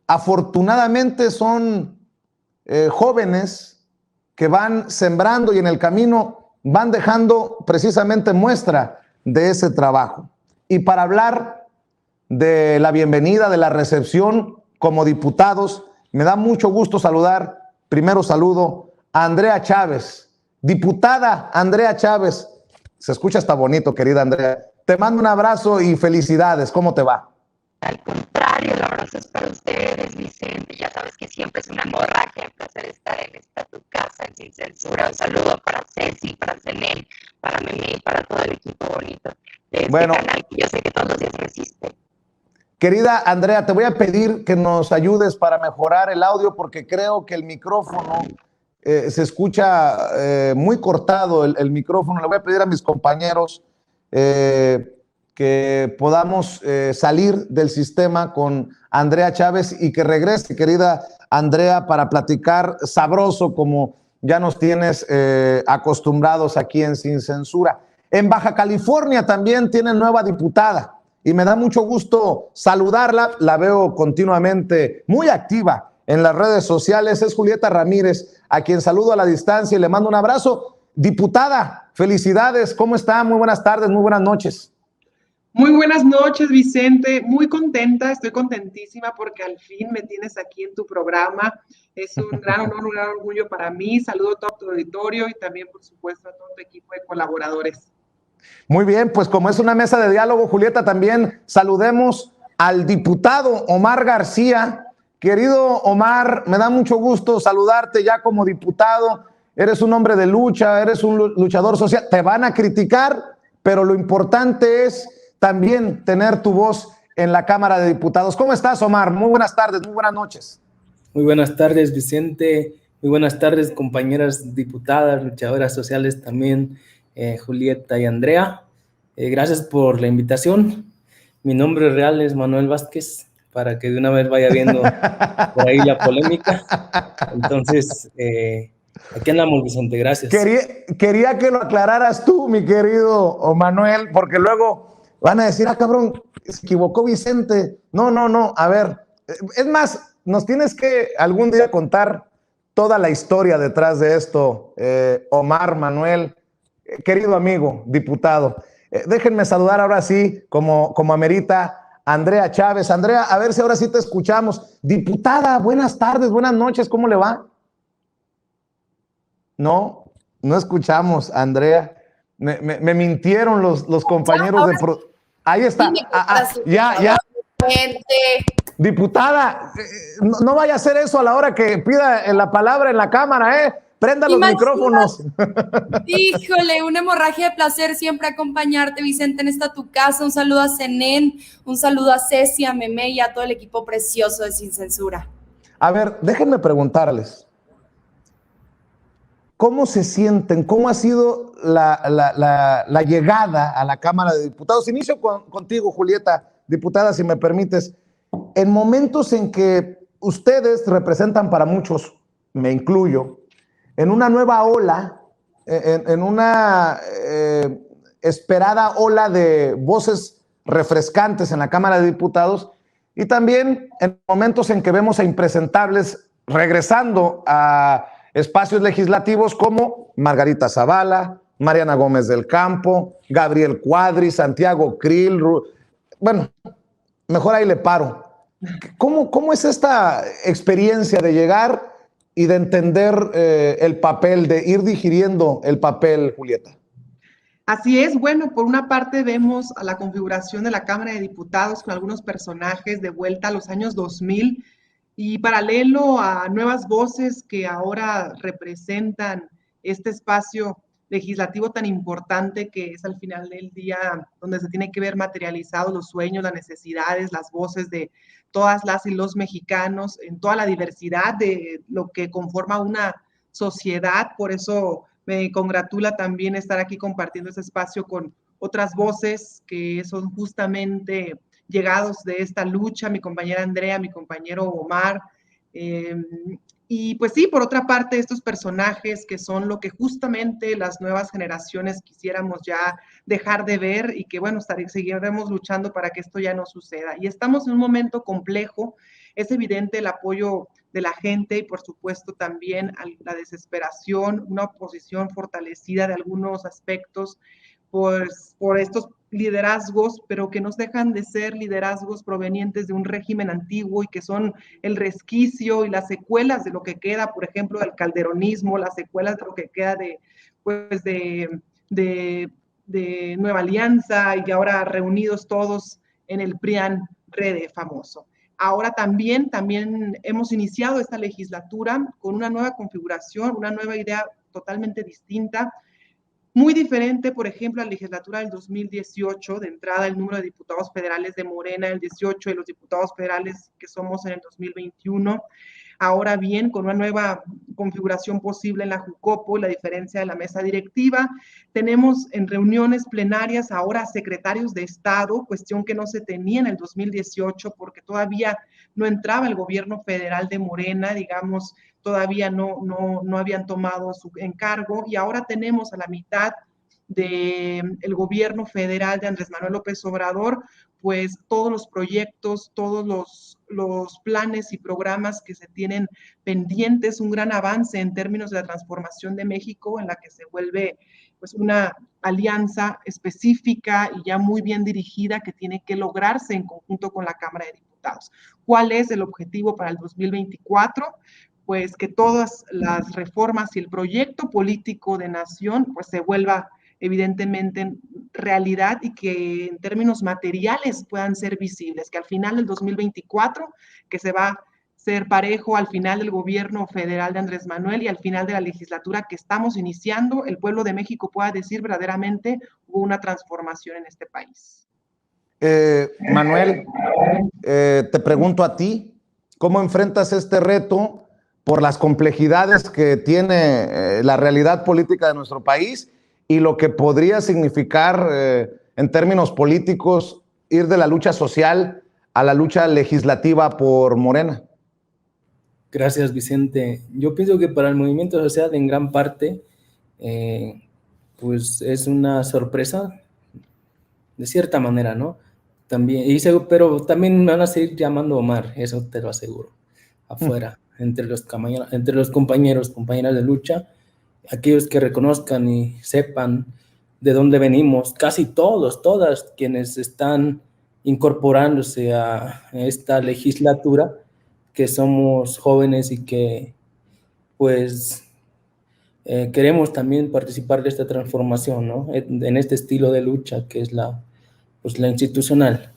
afortunadamente son jóvenes que van sembrando y en el camino van dejando precisamente muestra de ese trabajo. Y para hablar de la bienvenida, de la recepción como diputados, me da mucho gusto saludar, primero saludo a Andrea Chávez, diputada Andrea Chávez. Se escucha hasta bonito, querida Andrea. Te mando un abrazo y felicidades. ¿Cómo te va? Al contrario, el abrazo es para ustedes, Vicente. Ya sabes que siempre es una hemorragia, un placer estar en esta tu casa, Sin Censura. Un saludo para Ceci, para Zenel, para Meme y para todo el equipo bonito de este canal que yo sé que todos los días resiste. Querida Andrea, te voy a pedir que nos ayudes para mejorar el audio porque creo que el micrófono se escucha muy cortado el micrófono. Le voy a pedir a mis compañeros que podamos salir del sistema con Andrea Chávez y que regrese, querida Andrea, para platicar sabroso como ya nos tienes acostumbrados aquí en Sin Censura. En Baja California también tienen nueva diputada y me da mucho gusto saludarla. La veo continuamente muy activa en las redes sociales. Es Julieta Ramírez, a quien saludo a la distancia y le mando un abrazo. Diputada, felicidades. ¿Cómo está? Muy buenas tardes, muy buenas noches. Muy buenas noches, Vicente. Muy contenta, estoy contentísima porque al fin me tienes aquí en tu programa. Es un gran honor, un gran orgullo para mí. Saludo a todo tu auditorio y también, por supuesto, a todo tu equipo de colaboradores. Muy bien, pues como es una mesa de diálogo, Julieta, también saludemos al diputado Omar García. Querido Omar, me da mucho gusto saludarte ya como diputado. Eres un hombre de lucha, eres un luchador social. Te van a criticar, pero lo importante es también tener tu voz en la Cámara de Diputados. ¿Cómo estás, Omar? Muy buenas tardes, muy buenas noches. Muy buenas tardes, Vicente. Muy buenas tardes, compañeras diputadas, luchadoras sociales también, Julieta y Andrea. Gracias por la invitación. Mi nombre real es Manuel Vázquez, para que de una vez vaya viendo por ahí la polémica. Entonces, aquí andamos, Vicente, gracias. Quería que lo aclararas tú, mi querido Manuel, porque luego van a decir, cabrón, se equivocó Vicente. No, a ver, es más, nos tienes que algún día contar toda la historia detrás de esto, Omar, Manuel, querido amigo, diputado. Déjenme saludar ahora sí, como amerita, Andrea Chávez. Andrea, a ver si ahora sí te escuchamos. Diputada, buenas tardes, buenas noches, ¿cómo le va? No escuchamos, Andrea. Me mintieron los compañeros de... Ahí está. Ya. Diputada, no vaya a hacer eso a la hora que pida la palabra en la cámara, Prenda los micrófonos. Híjole, una hemorragia de placer siempre acompañarte, Vicente, en esta tu casa. Un saludo a Zenén, un saludo a Ceci, a Meme y a todo el equipo precioso de Sin Censura. A ver, déjenme preguntarles. ¿Cómo se sienten? ¿Cómo ha sido la llegada a la Cámara de Diputados? Inicio contigo, Julieta, diputada, si me permites. En momentos en que ustedes representan para muchos, me incluyo, en una nueva ola, en una esperada ola de voces refrescantes en la Cámara de Diputados, y también en momentos en que vemos a impresentables regresando a espacios legislativos como Margarita Zavala, Mariana Gómez del Campo, Gabriel Cuadri, Santiago Krill. Bueno, mejor ahí le paro. ¿Cómo es esta experiencia de llegar y de entender el papel, de ir digiriendo el papel, Julieta? Así es, bueno, por una parte vemos a la configuración de la Cámara de Diputados con algunos personajes de vuelta a los años 2000 y paralelo a nuevas voces que ahora representan este espacio legislativo tan importante que es al final del día donde se tiene que ver materializados los sueños, las necesidades, las voces de todas las y los mexicanos en toda la diversidad de lo que conforma una sociedad. Por eso me congratula también estar aquí compartiendo este espacio con otras voces que son justamente llegados de esta lucha, mi compañera Andrea, mi compañero Omar, Y pues sí, por otra parte, estos personajes que son lo que justamente las nuevas generaciones quisiéramos ya dejar de ver y que bueno, seguiremos luchando para que esto ya no suceda. Y estamos en un momento complejo, es evidente el apoyo de la gente y por supuesto también la desesperación, una oposición fortalecida de algunos aspectos por estos liderazgos, pero que nos dejan de ser liderazgos provenientes de un régimen antiguo y que son el resquicio y las secuelas de lo que queda, por ejemplo, del calderonismo, las secuelas de lo que queda de Nueva Alianza y ahora reunidos todos en el PRIAN Rede famoso. Ahora también hemos iniciado esta legislatura con una nueva configuración, una nueva idea totalmente distinta, muy diferente, por ejemplo, a la legislatura del 2018, de entrada el número de diputados federales de Morena, el 18 de los diputados federales que somos en el 2021. Ahora bien, con una nueva configuración posible en la Jucopo, la diferencia de la mesa directiva, tenemos en reuniones plenarias ahora secretarios de Estado, cuestión que no se tenía en el 2018 porque todavía no entraba el gobierno federal de Morena, digamos, todavía no habían tomado su encargo y ahora tenemos a la mitad del gobierno federal de Andrés Manuel López Obrador, pues todos los proyectos, todos los planes y programas que se tienen pendientes, un gran avance en términos de la transformación de México, en la que se vuelve pues una alianza específica y ya muy bien dirigida que tiene que lograrse en conjunto con la Cámara de Diputados. ¿Cuál es el objetivo para el 2024? Pues que todas las reformas y el proyecto político de nación pues se vuelva evidentemente realidad y que en términos materiales puedan ser visibles, que al final del 2024, que se va a ser parejo al final del gobierno federal de Andrés Manuel y al final de la legislatura que estamos iniciando, el pueblo de México pueda decir verdaderamente hubo una transformación en este país. Manuel, te pregunto a ti, ¿cómo enfrentas este reto por las complejidades que tiene la realidad política de nuestro país y lo que podría significar en términos políticos ir de la lucha social a la lucha legislativa por Morena? Gracias, Vicente. Yo pienso que para el movimiento social en gran parte pues es una sorpresa de cierta manera, ¿no? También, pero también me van a seguir llamando Omar, eso te lo aseguro, afuera, entre los compañeros, compañeras de lucha, aquellos que reconozcan y sepan de dónde venimos, casi todas quienes están incorporándose a esta legislatura, que somos jóvenes y que pues queremos también participar de esta transformación, ¿no? En este estilo de lucha que es la institucional,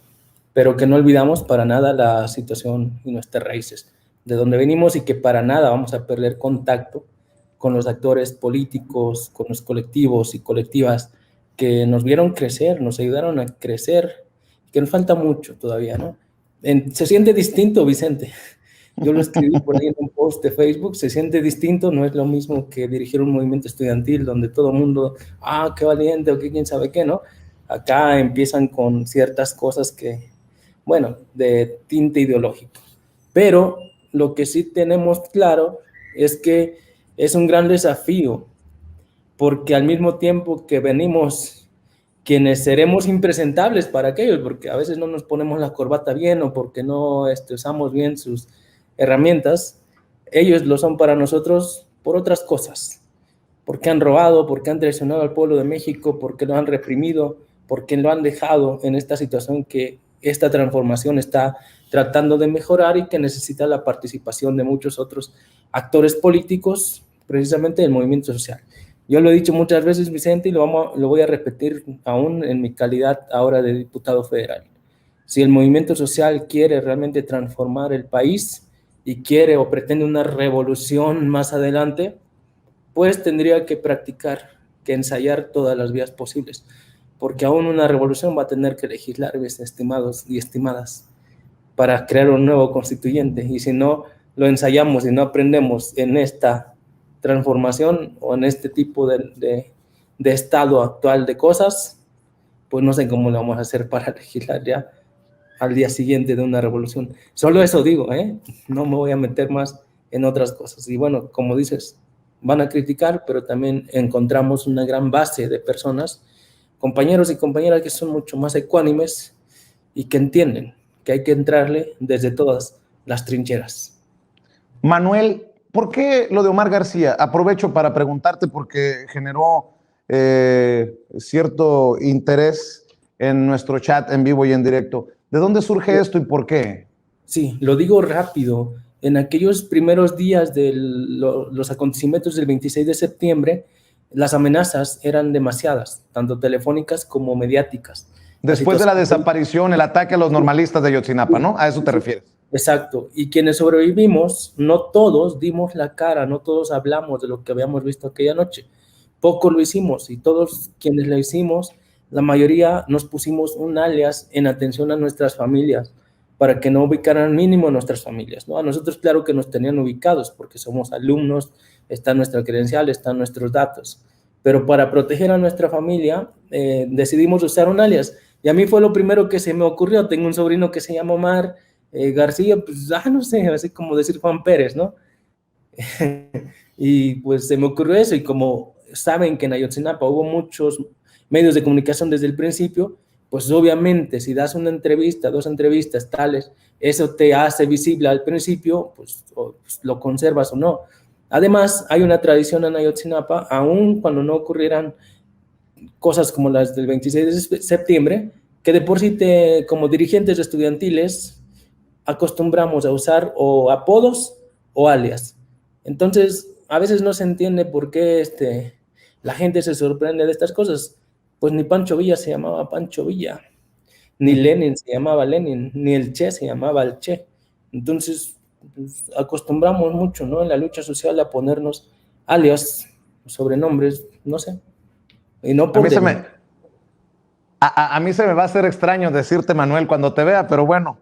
pero que no olvidamos para nada la situación y nuestras raíces, de donde venimos y que para nada vamos a perder contacto con los actores políticos, con los colectivos y colectivas que nos vieron crecer, nos ayudaron a crecer, que nos falta mucho todavía, ¿no? Se siente distinto, Vicente. Yo lo escribí por ahí en un post de Facebook, se siente distinto, no es lo mismo que dirigir un movimiento estudiantil donde todo el mundo, qué valiente o qué quién sabe qué, ¿no? Acá empiezan con ciertas cosas que, bueno, de tinte ideológico. Pero lo que sí tenemos claro es que es un gran desafío, porque al mismo tiempo que venimos quienes seremos impresentables para aquellos, porque a veces no nos ponemos la corbata bien o porque no usamos bien sus herramientas, ellos lo son para nosotros por otras cosas, porque han robado, porque han traicionado al pueblo de México, porque lo han reprimido, porque lo han dejado en esta situación que esta transformación está tratando de mejorar y que necesita la participación de muchos otros actores políticos, precisamente del movimiento social. Yo lo he dicho muchas veces, Vicente, y lo voy a repetir aún en mi calidad ahora de diputado federal. Si el movimiento social quiere realmente transformar el país y quiere o pretende una revolución más adelante, pues tendría que practicar, que ensayar todas las vías posibles, porque aún una revolución va a tener que legislar, mis estimados y estimadas, para crear un nuevo constituyente, y si no lo ensayamos y no aprendemos en esta transformación o en este tipo de estado actual de cosas, pues no sé cómo lo vamos a hacer para legislar ya al día siguiente de una revolución. Solo eso digo, no me voy a meter más en otras cosas. Y bueno, como dices, van a criticar, pero también encontramos una gran base de personas, compañeros y compañeras que son mucho más ecuánimes y que entienden que hay que entrarle desde todas las trincheras. Manuel, ¿por qué lo de Omar García? Aprovecho para preguntarte porque generó cierto interés en nuestro chat en vivo y en directo. ¿De dónde surge esto y por qué? Sí, lo digo rápido. En aquellos primeros días de los acontecimientos del 26 de septiembre, las amenazas eran demasiadas, tanto telefónicas como mediáticas. Después de la desaparición, el ataque a los normalistas de Ayotzinapa, ¿no? A eso te refieres. Exacto. Y quienes sobrevivimos, no todos dimos la cara, no todos hablamos de lo que habíamos visto aquella noche. Poco lo hicimos y todos quienes lo hicimos, la mayoría nos pusimos un alias en atención a nuestras familias para que no ubicaran mínimo nuestras familias, ¿no? A nosotros claro que nos tenían ubicados porque somos alumnos, está nuestra credencial, están nuestros datos, pero para proteger a nuestra familia decidimos usar un alias y a mí fue lo primero que se me ocurrió. Tengo un sobrino que se llama Omar García, pues no sé, así como decir Juan Pérez, ¿no? Y pues se me ocurrió eso y como saben que en Ayotzinapa hubo muchos medios de comunicación desde el principio, pues obviamente si das una entrevista, 2 entrevistas tales, eso te hace visible al principio, pues lo conservas o no. Además, hay una tradición en Ayotzinapa, aun cuando no ocurrieran cosas como las del 26 de septiembre, que de por sí como dirigentes estudiantiles acostumbramos a usar o apodos o alias. Entonces, a veces no se entiende por qué la gente se sorprende de estas cosas. Pues ni Pancho Villa se llamaba Pancho Villa, ni Lenin se llamaba Lenin, ni el Che se llamaba el Che. Entonces, pues, acostumbramos mucho, ¿no? En la lucha social a ponernos alias, sobrenombres, no sé. Y no por a mí se me va a hacer extraño decirte Manuel cuando te vea, pero bueno,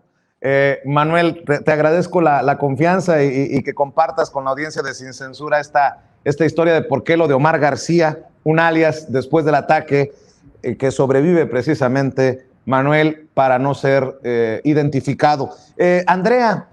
Manuel, te agradezco la confianza y que compartas con la audiencia de Sin Censura esta historia de por qué lo de Omar García, un alias después del ataque, que sobrevive precisamente Manuel para no ser identificado. Andrea,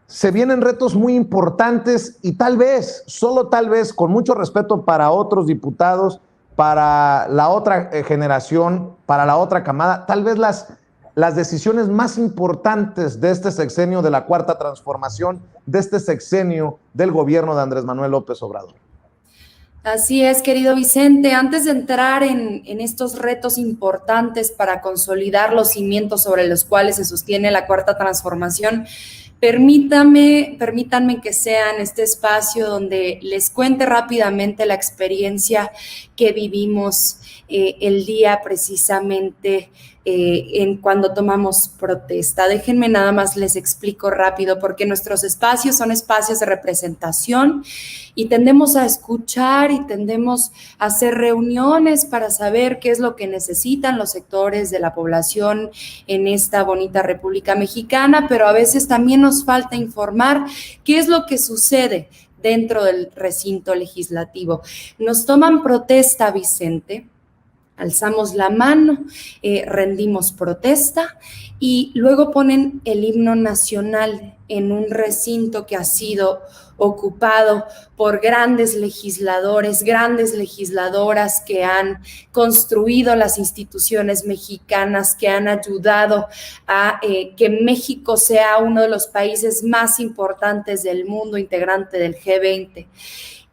se vienen retos muy importantes y tal vez, solo tal vez, con mucho respeto para otros diputados, para la otra generación, para la otra camada, tal vez las decisiones más importantes de este sexenio de la Cuarta Transformación, de este sexenio del gobierno de Andrés Manuel López Obrador. Así es, querido Vicente. Antes de entrar en estos retos importantes para consolidar los cimientos sobre los cuales se sostiene la Cuarta Transformación, permítanme que sea en este espacio donde les cuente rápidamente la experiencia que vivimos el día precisamente en cuando tomamos protesta. Déjenme nada más les explico rápido, porque nuestros espacios son espacios de representación y tendemos a escuchar y tendemos a hacer reuniones para saber qué es lo que necesitan los sectores de la población en esta bonita República Mexicana, pero a veces también nos falta informar qué es lo que sucede dentro del recinto legislativo. Nos toman protesta, Vicente, alzamos la mano, rendimos protesta y luego ponen el himno nacional en un recinto que ha sido ocupado por grandes legisladores, grandes legisladoras que han construido las instituciones mexicanas, que han ayudado a que México sea uno de los países más importantes del mundo, integrante del G20.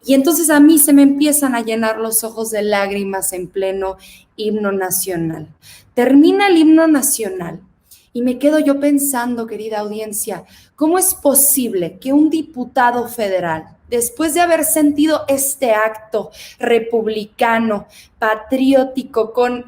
Y entonces a mí se me empiezan a llenar los ojos de lágrimas en pleno himno nacional. Termina el himno nacional y me quedo yo pensando, querida audiencia, ¿cómo es posible que un diputado federal, después de haber sentido este acto republicano, patriótico, con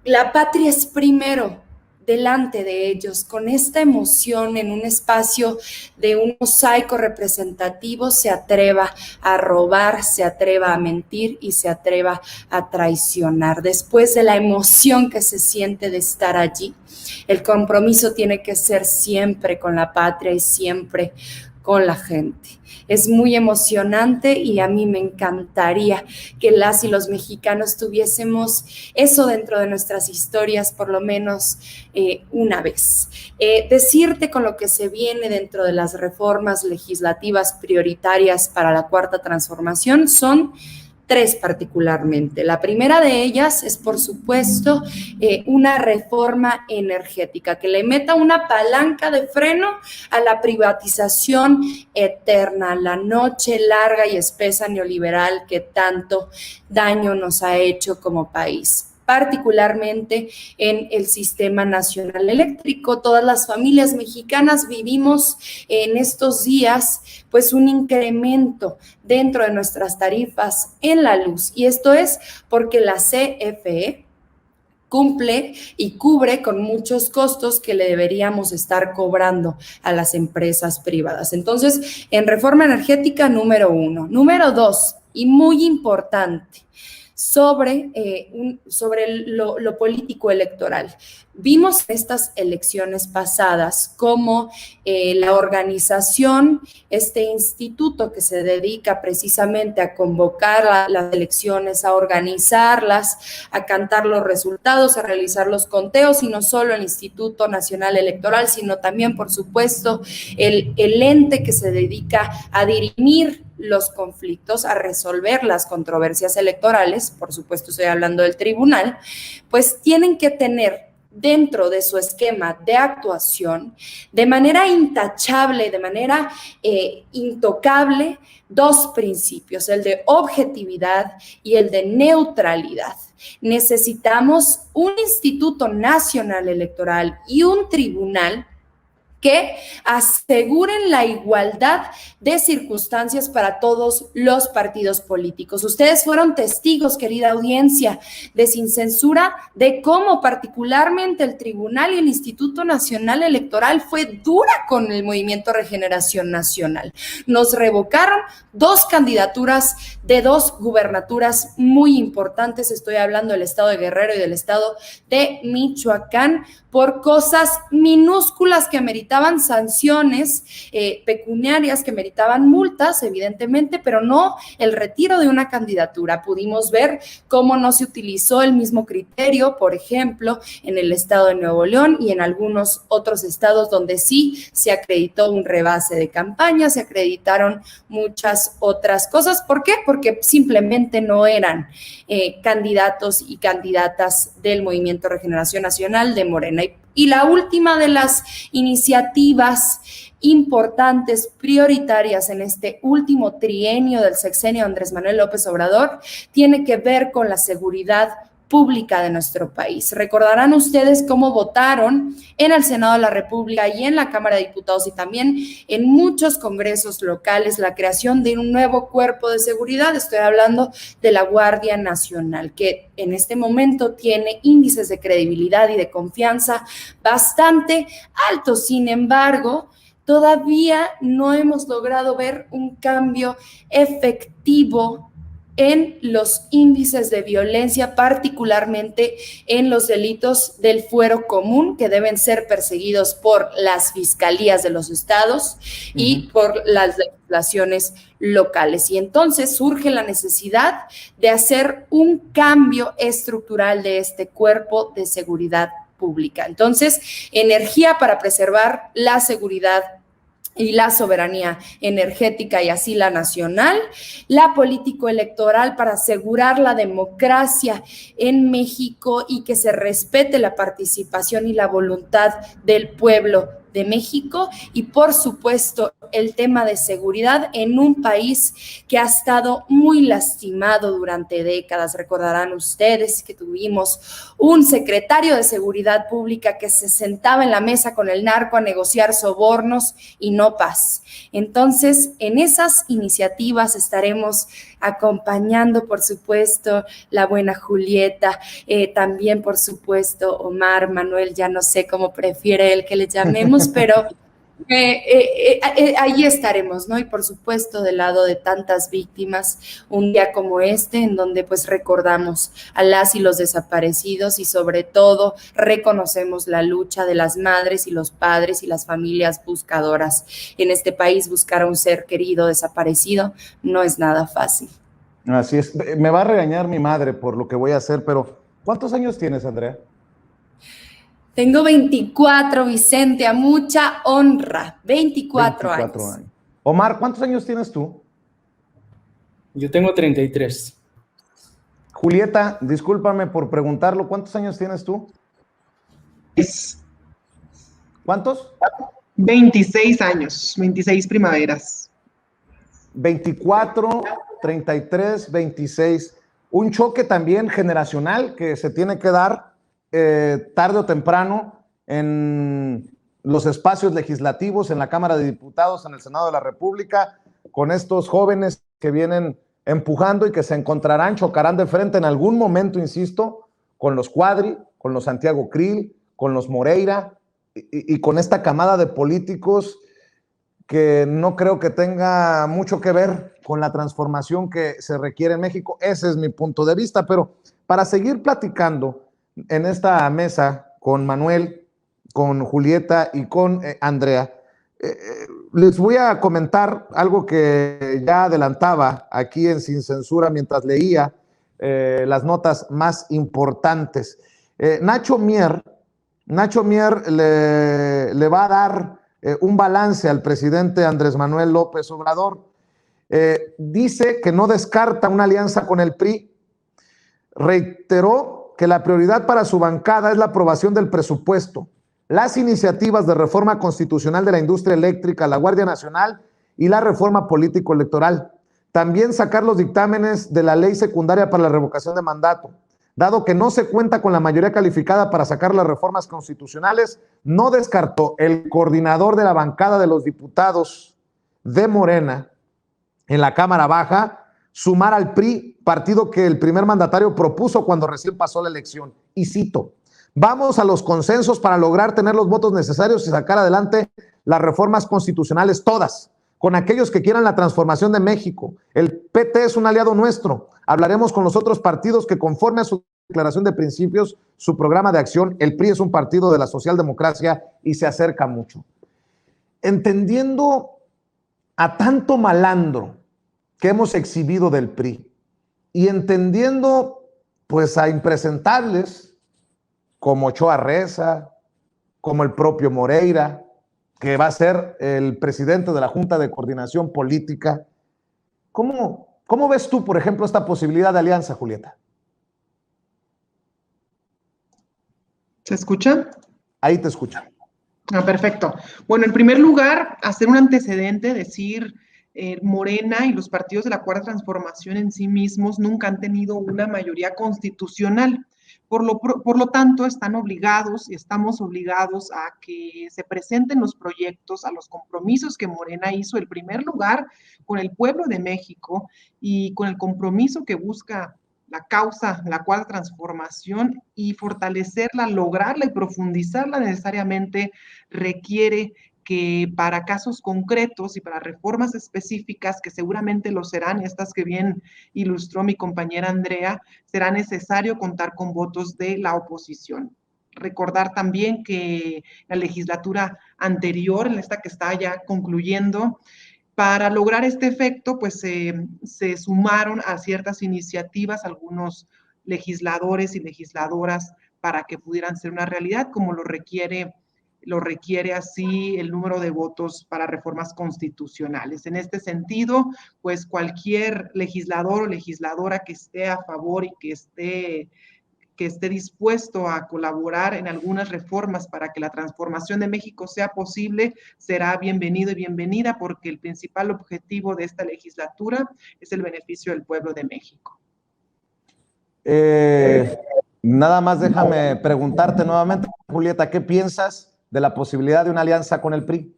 la patria es primero delante de ellos, con esta emoción en un espacio de un mosaico representativo, se atreva a robar, se atreva a mentir y se atreva a traicionar? Después de la emoción que se siente de estar allí, el compromiso tiene que ser siempre con la patria y siempre con la gente. Es muy emocionante y a mí me encantaría que las y los mexicanos tuviésemos eso dentro de nuestras historias por lo menos una vez. Decirte con lo que se viene dentro de las reformas legislativas prioritarias para la Cuarta Transformación son 3 particularmente. La primera de ellas es, por supuesto, una reforma energética que le meta una palanca de freno a la privatización eterna, la noche larga y espesa neoliberal que tanto daño nos ha hecho como país, particularmente en el Sistema Nacional Eléctrico. Todas las familias mexicanas vivimos en estos días pues un incremento dentro de nuestras tarifas en la luz, y esto es porque la CFE cumple y cubre con muchos costos que le deberíamos estar cobrando a las empresas privadas. Entonces, en reforma energética, número 1. Número 2, y muy importante, sobre lo político electoral. Vimos en estas elecciones pasadas cómo la organización, este instituto que se dedica precisamente a convocar las elecciones, a organizarlas, a cantar los resultados, a realizar los conteos, y no solo el Instituto Nacional Electoral, sino también, por supuesto, el ente que se dedica a dirimir los conflictos, a resolver las controversias electorales, por supuesto estoy hablando del tribunal, pues tienen que tener dentro de su esquema de actuación, de manera intachable, de manera intocable, 2 principios, el de objetividad y el de neutralidad. Necesitamos un Instituto Nacional Electoral y un tribunal que aseguren la igualdad de circunstancias para todos los partidos políticos. Ustedes fueron testigos, querida audiencia, de Sin Censura, de cómo particularmente el Tribunal y el Instituto Nacional Electoral fue dura con el Movimiento Regeneración Nacional. Nos revocaron 2 candidaturas de 2 gubernaturas muy importantes, estoy hablando del estado de Guerrero y del estado de Michoacán, por cosas minúsculas que ameritaban sanciones pecuniarias, que meritaban multas, evidentemente, pero no el retiro de una candidatura. Pudimos ver cómo no se utilizó el mismo criterio, por ejemplo, en el estado de Nuevo León y en algunos otros estados donde sí se acreditó un rebase de campaña, se acreditaron muchas otras cosas. ¿Por qué? Porque simplemente no eran candidatos y candidatas del Movimiento Regeneración Nacional de Morena. Y la última de las iniciativas importantes, prioritarias en este último trienio del sexenio de Andrés Manuel López Obrador, tiene que ver con la seguridad pública de nuestro país. Recordarán ustedes cómo votaron en el Senado de la República y en la Cámara de Diputados y también en muchos congresos locales la creación de un nuevo cuerpo de seguridad. Estoy hablando de la Guardia Nacional, que en este momento tiene índices de credibilidad y de confianza bastante altos. Sin embargo, todavía no hemos logrado ver un cambio efectivo en los índices de violencia, particularmente en los delitos del fuero común, que deben ser perseguidos por las fiscalías de los estados y por las legislaciones locales. Y entonces surge la necesidad de hacer un cambio estructural de este cuerpo de seguridad pública. Entonces, energía para preservar la seguridad y la soberanía energética y así la nacional, la político-electoral para asegurar la democracia en México y que se respete la participación y la voluntad del pueblo de México, y por supuesto el tema de seguridad en un país que ha estado muy lastimado durante décadas. Recordarán ustedes que tuvimos un secretario de Seguridad Pública que se sentaba en la mesa con el narco a negociar sobornos y no paz. Entonces, en esas iniciativas estaremos acompañando, por supuesto, la buena Julieta, también, por supuesto, Omar, Manuel, ya no sé cómo prefiere él que le llamemos, pero Ahí estaremos, ¿no? Y por supuesto del lado de tantas víctimas, un día como este, en donde pues recordamos a las y los desaparecidos y sobre todo reconocemos la lucha de las madres y los padres y las familias buscadoras. En este país buscar a un ser querido desaparecido no es nada fácil. Así es. Me va a regañar mi madre por lo que voy a hacer, pero ¿cuántos años tienes, Andrea? Tengo 24, Vicente, a mucha honra. 24 años. Omar, ¿cuántos años tienes tú? Yo tengo 33. Julieta, discúlpame por preguntarlo, ¿cuántos años tienes tú? ¿Cuántos? 26 años, 26 primaveras. 24, 33, 26. Un choque también generacional que se tiene que dar tarde o temprano en los espacios legislativos, en la Cámara de Diputados, en el Senado de la República, con estos jóvenes que vienen empujando y que se encontrarán, chocarán de frente en algún momento, insisto, con los Cuadri, con los Santiago Krill, con los Moreira y con esta camada de políticos que no creo que tenga mucho que ver con la transformación que se requiere en México. Ese es mi punto de vista, pero para seguir platicando en esta mesa con Manuel, con Julieta y con Andrea, les voy a comentar algo que ya adelantaba aquí en Sin Censura mientras leía las notas más importantes. Nacho Mier le va a dar un balance al presidente Andrés Manuel López Obrador. Dice que no descarta una alianza con el PRI. Reiteró que la prioridad para su bancada es la aprobación del presupuesto, las iniciativas de reforma constitucional de la industria eléctrica, la Guardia Nacional y la reforma político-electoral. También sacar los dictámenes de la ley secundaria para la revocación de mandato. Dado que no se cuenta con la mayoría calificada para sacar las reformas constitucionales, no descartó el coordinador de la bancada de los diputados de Morena en la Cámara Baja sumar al PRI, partido que el primer mandatario propuso cuando recién pasó la elección. Y cito, vamos a los consensos para lograr tener los votos necesarios y sacar adelante las reformas constitucionales todas, con aquellos que quieran la transformación de México. El PT es un aliado nuestro. Hablaremos con los otros partidos que conforme a su declaración de principios, su programa de acción, el PRI es un partido de la socialdemocracia y se acerca mucho. Entendiendo a tanto malandro que hemos exhibido del PRI y entendiendo pues a impresentables como Ochoa Reza, como el propio Moreira, que va a ser el presidente de la Junta de Coordinación Política. ¿Cómo ves tú, por ejemplo, esta posibilidad de alianza, Julieta? ¿Se escucha? Ahí te escucho. Perfecto. Bueno, en primer lugar, hacer un antecedente, decir, Morena y los partidos de la Cuarta Transformación en sí mismos nunca han tenido una mayoría constitucional. Por lo tanto, están obligados y estamos obligados a que se presenten los proyectos, a los compromisos que Morena hizo, en primer lugar, con el pueblo de México y con el compromiso que busca la causa, la Cuarta Transformación, y fortalecerla, lograrla y profundizarla necesariamente requiere que para casos concretos y para reformas específicas, que seguramente lo serán, estas que bien ilustró mi compañera Andrea, será necesario contar con votos de la oposición. Recordar también que la legislatura anterior, en esta que está ya concluyendo, para lograr este efecto, pues se sumaron a ciertas iniciativas algunos legisladores y legisladoras para que pudieran ser una realidad, como lo requiere así el número de votos para reformas constitucionales. En este sentido, pues cualquier legislador o legisladora que esté a favor y que esté dispuesto a colaborar en algunas reformas para que la transformación de México sea posible, será bienvenido y bienvenida, porque el principal objetivo de esta legislatura es el beneficio del pueblo de México. Nada más déjame preguntarte nuevamente, Julieta, ¿qué piensas de la posibilidad de una alianza con el PRI?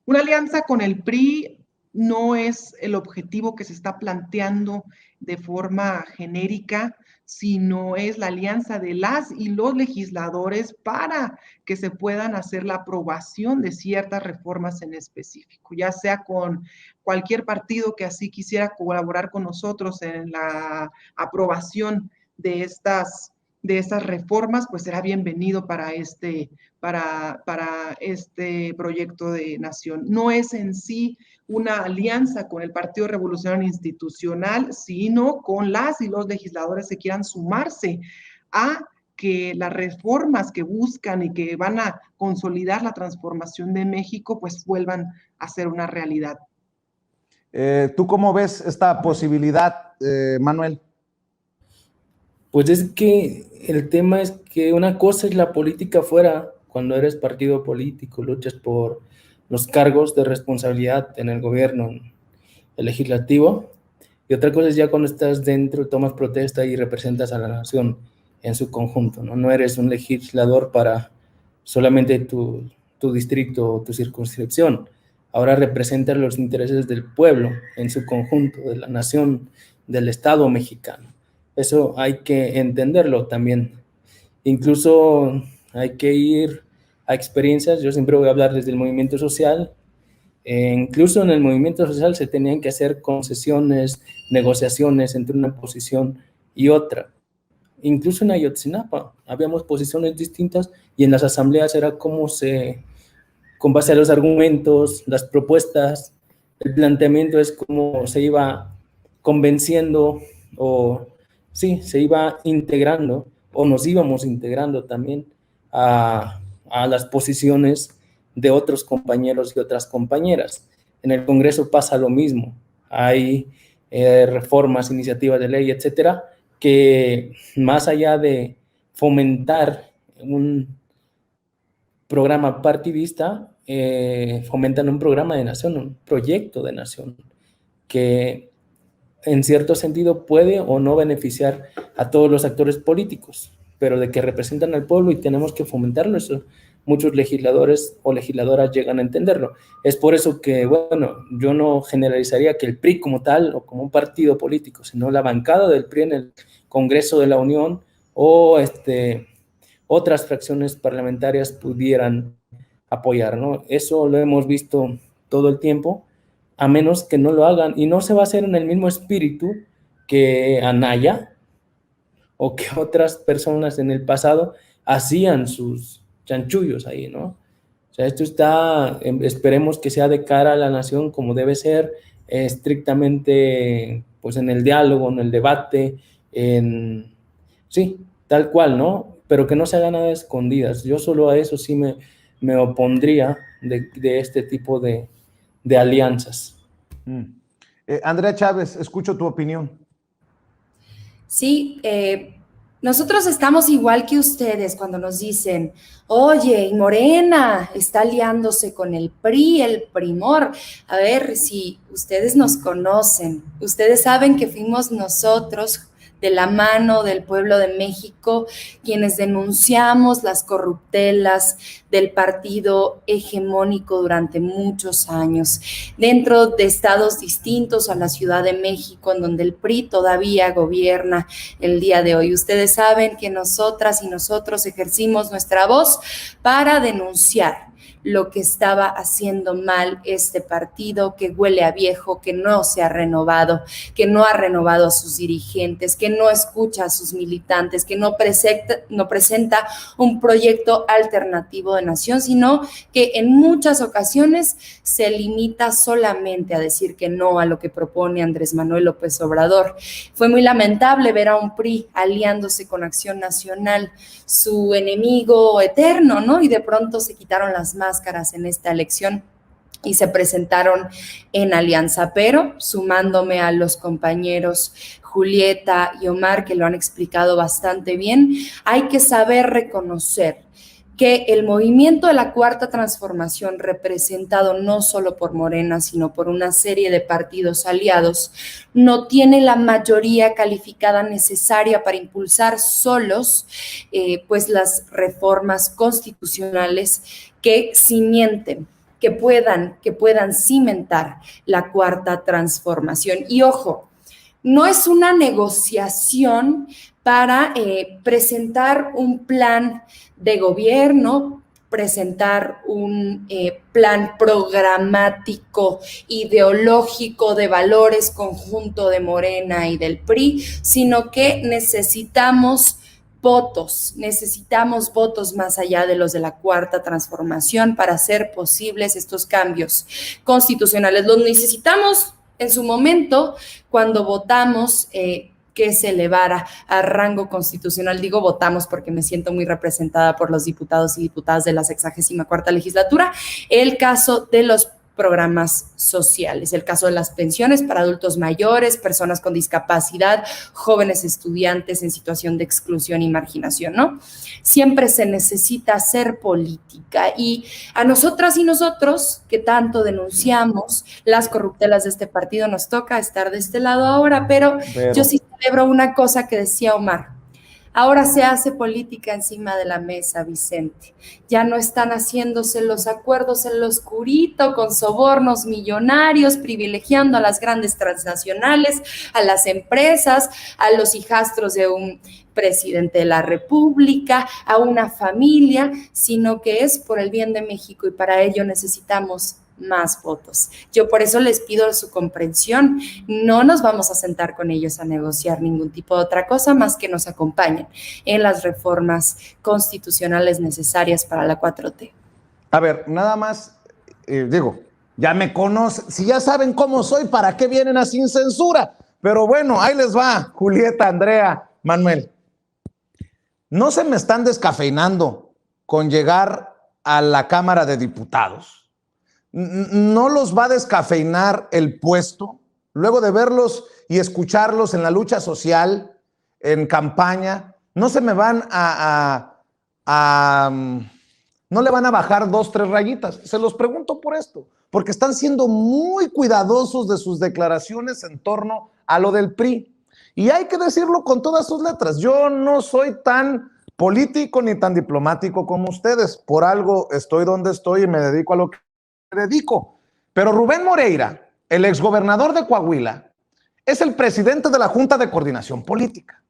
Una alianza con el PRI no es el objetivo que se está planteando de forma genérica, sino es la alianza de las y los legisladores para que se puedan hacer la aprobación de ciertas reformas en específico, ya sea con cualquier partido que así quisiera colaborar con nosotros en la aprobación de estas reformas, pues será bienvenido para este proyecto de nación. No es en sí una alianza con el Partido Revolucionario Institucional, sino con las y los legisladores que quieran sumarse a que las reformas que buscan y que van a consolidar la transformación de México, pues vuelvan a ser una realidad. ¿Tú cómo ves esta posibilidad, Manuel? Pues es que el tema es que una cosa es la política afuera, cuando eres partido político, luchas por los cargos de responsabilidad en el gobierno, en el legislativo, y otra cosa es ya cuando estás dentro, tomas protesta y representas a la nación en su conjunto, ¿no? No eres un legislador para solamente tu distrito o tu circunscripción, ahora representas los intereses del pueblo en su conjunto, de la nación, del Estado mexicano. Eso hay que entenderlo también. Incluso hay que ir a experiencias. Yo siempre voy a hablar desde el movimiento social. Incluso en el movimiento social se tenían que hacer concesiones, negociaciones entre una posición y otra. Incluso en Ayotzinapa habíamos posiciones distintas y en las asambleas era como con base a los argumentos, las propuestas, el planteamiento es como se iba convenciendo o sí, se iba integrando o nos íbamos integrando también a las posiciones de otros compañeros y otras compañeras. En el Congreso pasa lo mismo. Hay reformas, iniciativas de ley, etcétera, que más allá de fomentar un programa partidista, fomentan un programa de nación, un proyecto de nación, que en cierto sentido puede o no beneficiar a todos los actores políticos, pero de que representan al pueblo y tenemos que fomentarlo, eso muchos legisladores o legisladoras llegan a entenderlo. Es por eso que, bueno, yo no generalizaría que el PRI como tal o como un partido político, sino la bancada del PRI en el Congreso de la Unión o otras fracciones parlamentarias pudieran apoyar, ¿no? Eso lo hemos visto todo el tiempo, a menos que no lo hagan, y no se va a hacer en el mismo espíritu que Anaya o que otras personas en el pasado hacían sus chanchullos ahí, ¿no? O sea, esto está, esperemos que sea de cara a la nación como debe ser, estrictamente pues en el diálogo, en el debate, sí, tal cual, ¿no? Pero que no se haga nada de escondidas. Yo solo a eso sí me opondría de este tipo de alianzas. Andrea Chávez, escucho tu opinión. Sí, nosotros estamos igual que ustedes cuando nos dicen, oye, Morena está aliándose con el PRI, el Primor. A ver, si ustedes nos conocen, ustedes saben que fuimos nosotros de la mano del pueblo de México, quienes denunciamos las corruptelas del partido hegemónico durante muchos años, dentro de estados distintos a la Ciudad de México, en donde el PRI todavía gobierna el día de hoy. Ustedes saben que nosotras y nosotros ejercimos nuestra voz para denunciar lo que estaba haciendo mal este partido, que huele a viejo, que no se ha renovado, que no ha renovado a sus dirigentes, que no escucha a sus militantes, que no presenta un proyecto alternativo de nación, sino que en muchas ocasiones se limita solamente a decir que no a lo que propone Andrés Manuel López Obrador. Fue muy lamentable ver a un PRI aliándose con Acción Nacional, su enemigo eterno, ¿no? Y de pronto se quitaron las máscaras en esta elección y se presentaron en alianza, pero sumándome a los compañeros Julieta y Omar, que lo han explicado bastante bien, hay que saber reconocer que el movimiento de la Cuarta Transformación, representado no solo por Morena, sino por una serie de partidos aliados, no tiene la mayoría calificada necesaria para impulsar solos pues las reformas constitucionales que cimienten que puedan cimentar la cuarta transformación. Y ojo, no es una negociación para presentar un plan de gobierno, presentar un plan programático, ideológico, de valores conjunto de Morena y del PRI, sino que necesitamos votos más allá de los de la cuarta transformación para hacer posibles estos cambios constitucionales. Los necesitamos en su momento cuando votamos que se elevara a rango constitucional. Digo votamos porque me siento muy representada por los diputados y diputadas de la 64ª legislatura, el caso de los programas sociales, el caso de las pensiones para adultos mayores, personas con discapacidad, jóvenes estudiantes en situación de exclusión y marginación, ¿no? Siempre se necesita hacer política y a nosotras y nosotros que tanto denunciamos las corruptelas de este partido nos toca estar de este lado ahora, pero yo sí celebro una cosa que decía Omar. Ahora se hace política encima de la mesa, Vicente. Ya no están haciéndose los acuerdos en lo oscurito con sobornos millonarios, privilegiando a las grandes transnacionales, a las empresas, a los hijastros de un presidente de la República, a una familia, sino que es por el bien de México y para ello necesitamos más votos. Yo por eso les pido su comprensión. No nos vamos a sentar con ellos a negociar ningún tipo de otra cosa más que nos acompañen en las reformas constitucionales necesarias para la 4T. A ver, nada más, ya me conocen, si ya saben cómo soy, ¿para qué vienen a Sin Censura? Pero bueno, ahí les va, Julieta, Andrea, Manuel. No se me están descafeinando con llegar a la Cámara de Diputados. No los va a descafeinar el puesto, luego de verlos y escucharlos en la lucha social, en campaña, no se me van no le van a bajar 2, 3 rayitas. Se los pregunto por esto, porque están siendo muy cuidadosos de sus declaraciones en torno a lo del PRI. Y hay que decirlo con todas sus letras. Yo no soy tan político ni tan diplomático como ustedes. Por algo estoy donde estoy y me dedico a lo que dedico. Pero Rubén Moreira, el exgobernador de Coahuila, es el presidente de la Junta de Coordinación Política.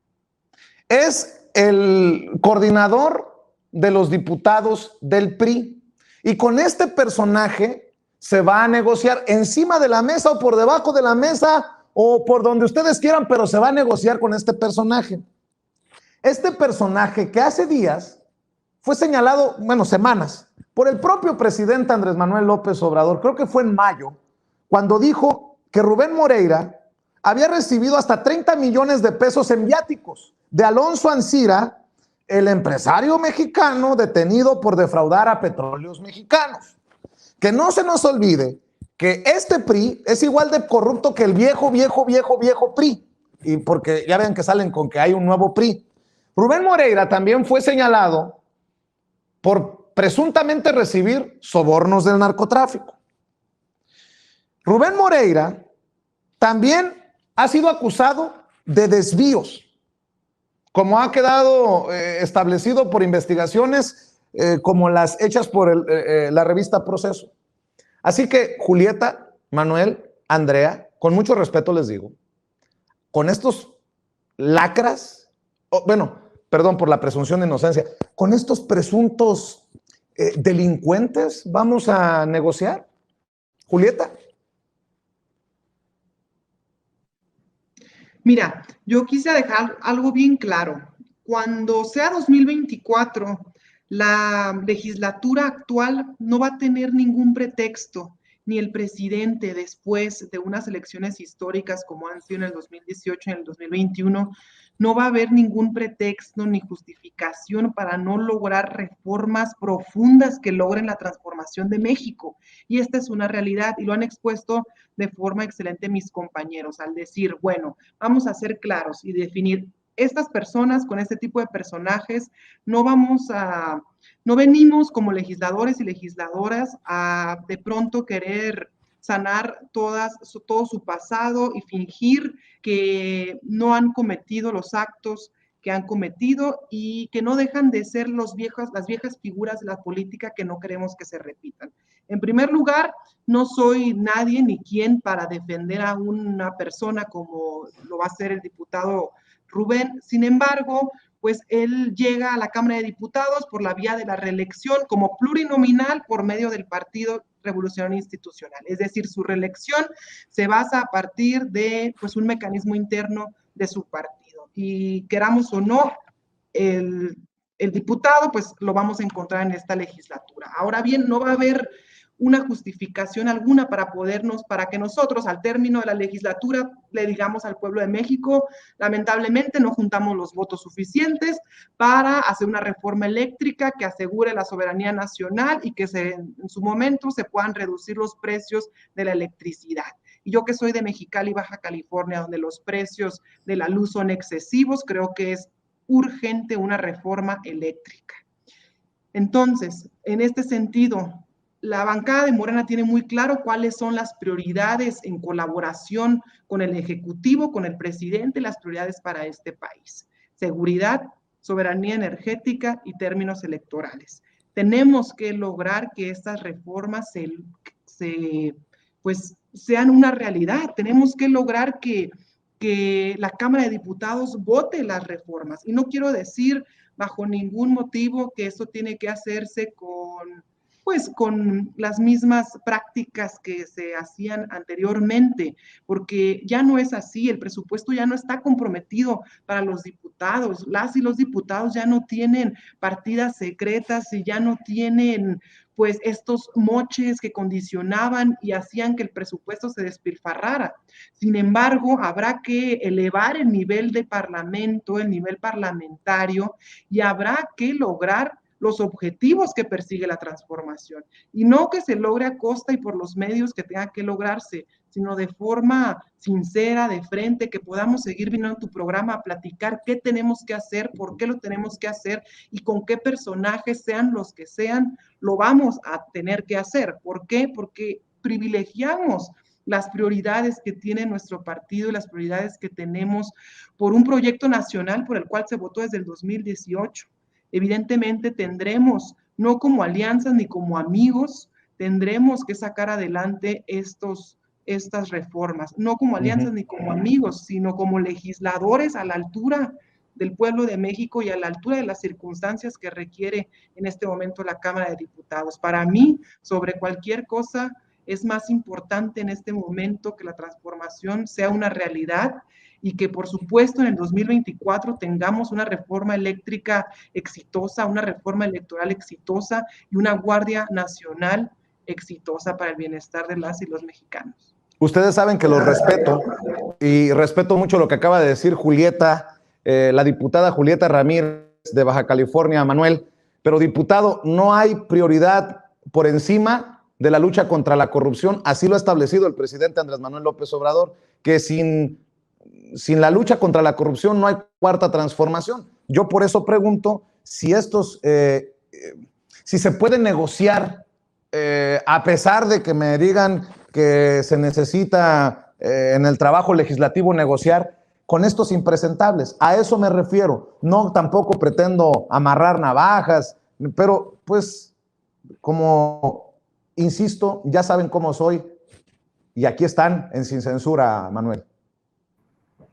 Es el coordinador de los diputados del PRI. Y con este personaje se va a negociar encima de la mesa o por debajo de la mesa o por donde ustedes quieran, pero se va a negociar con este personaje. Este personaje que hace días fue señalado, semanas, por el propio presidente Andrés Manuel López Obrador, creo que fue en mayo, cuando dijo que Rubén Moreira había recibido hasta 30 millones de pesos en viáticos de Alonso Ancira, el empresario mexicano detenido por defraudar a Petróleos Mexicanos. Que no se nos olvide que este PRI es igual de corrupto que el viejo PRI, y porque ya ven que salen con que hay un nuevo PRI. Rubén Moreira también fue señalado por presuntamente recibir sobornos del narcotráfico. Rubén Moreira también ha sido acusado de desvíos, como ha quedado establecido por investigaciones como las hechas por la revista Proceso. Así que, Julieta, Manuel, Andrea, con mucho respeto les digo, con estos lacras, perdón por la presunción de inocencia, con estos presuntos delincuentes vamos a negociar. Julieta. Mira, yo quise dejar algo bien claro. Cuando sea 2024, la legislatura actual no va a tener ningún pretexto, ni el presidente después de unas elecciones históricas como han sido en el 2018 y en el 2021, no va a haber ningún pretexto ni justificación para no lograr reformas profundas que logren la transformación de México. Y esta es una realidad y lo han expuesto de forma excelente mis compañeros al decir, bueno, vamos a ser claros y definir estas personas con este tipo de personajes, no venimos como legisladores y legisladoras a de pronto querer sanar todo su pasado y fingir que no han cometido los actos que han cometido y que no dejan de ser las viejas figuras de la política que no queremos que se repitan. En primer lugar, no soy nadie ni quien para defender a una persona como lo va a hacer el diputado Rubén. Sin embargo, pues él llega a la Cámara de Diputados por la vía de la reelección como plurinominal por medio del Partido Revolucionario Institucional. Es decir, su reelección se basa a partir de pues, un mecanismo interno de su partido. Y queramos o no, el diputado, pues lo vamos a encontrar en esta legislatura. Ahora bien, no va a haber una justificación alguna para que nosotros al término de la legislatura le digamos al pueblo de México, lamentablemente no juntamos los votos suficientes para hacer una reforma eléctrica que asegure la soberanía nacional y que en su momento se puedan reducir los precios de la electricidad. Y yo que soy de Mexicali, Baja California, donde los precios de la luz son excesivos, creo que es urgente una reforma eléctrica. Entonces, en este sentido, la bancada de Morena tiene muy claro cuáles son las prioridades en colaboración con el Ejecutivo, con el presidente, las prioridades para este país. Seguridad, soberanía energética y términos electorales. Tenemos que lograr que estas reformas pues, sean una realidad. Tenemos que lograr que la Cámara de Diputados vote las reformas. Y no quiero decir bajo ningún motivo que eso tiene que hacerse con las mismas prácticas que se hacían anteriormente, porque ya no es así, el presupuesto ya no está comprometido para los diputados, las y los diputados ya no tienen partidas secretas y ya no tienen pues estos moches que condicionaban y hacían que el presupuesto se despilfarrara. Sin embargo, habrá que elevar el nivel de parlamento, el nivel parlamentario, y habrá que lograr los objetivos que persigue la transformación. Y no que se logre a costa y por los medios que tenga que lograrse, sino de forma sincera, de frente, que podamos seguir viniendo en tu programa a platicar qué tenemos que hacer, por qué lo tenemos que hacer y con qué personajes, sean los que sean, lo vamos a tener que hacer. ¿Por qué? Porque privilegiamos las prioridades que tiene nuestro partido y las prioridades que tenemos por un proyecto nacional por el cual se votó desde el 2018. Evidentemente tendremos, no como alianzas ni como amigos, tendremos que sacar adelante estas reformas, no como alianzas ni como amigos, sino como legisladores a la altura del pueblo de México y a la altura de las circunstancias que requiere en este momento la Cámara de Diputados. Para mí, sobre cualquier cosa, es más importante en este momento que la transformación sea una realidad y que por supuesto en el 2024 tengamos una reforma eléctrica exitosa, una reforma electoral exitosa y una Guardia Nacional exitosa para el bienestar de las y los mexicanos. Ustedes saben que los respeto y respeto mucho lo que acaba de decir Julieta, la diputada Julieta Ramírez de Baja California, Manuel, pero diputado, no hay prioridad por encima de la lucha contra la corrupción, así lo ha establecido el presidente Andrés Manuel López Obrador, que sin la lucha contra la corrupción no hay cuarta transformación. Yo por eso pregunto si si se puede negociar, a pesar de que me digan que se necesita en el trabajo legislativo negociar con estos impresentables. A eso me refiero. No tampoco pretendo amarrar navajas, pero pues como insisto, ya saben cómo soy y aquí están en Sin Censura, Manuel.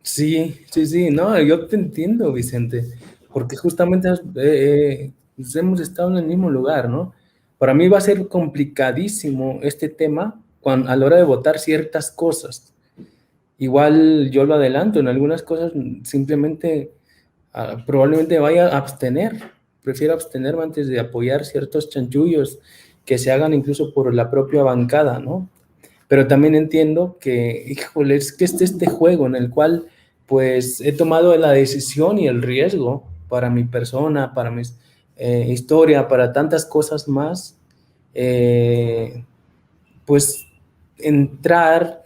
Sí, no, yo te entiendo, Vicente, porque justamente pues hemos estado en el mismo lugar, ¿no? Para mí va a ser complicadísimo este tema a la hora de votar ciertas cosas. Igual yo lo adelanto, en algunas cosas simplemente probablemente vaya a abstener, prefiero abstenerme antes de apoyar ciertos chanchullos que se hagan incluso por la propia bancada, ¿no? Pero también entiendo que, híjole, es que este juego en el cual pues he tomado la decisión y el riesgo para mi persona, para mi historia, para tantas cosas más, pues entrar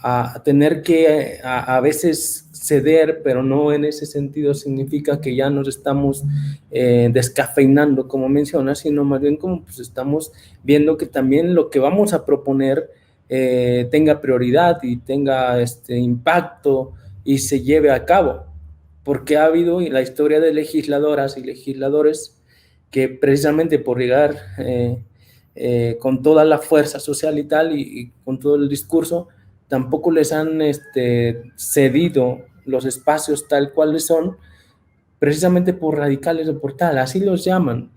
a tener que a veces ceder, pero no en ese sentido significa que ya nos estamos descafeinando, como mencionas, sino más bien como pues estamos viendo que también lo que vamos a proponer tenga prioridad y tenga impacto y se lleve a cabo, porque ha habido la historia de legisladoras y legisladores que precisamente por llegar con toda la fuerza social y tal, y con todo el discurso, tampoco les han cedido los espacios tal cuales son, precisamente por radicales o por tal, así los llaman.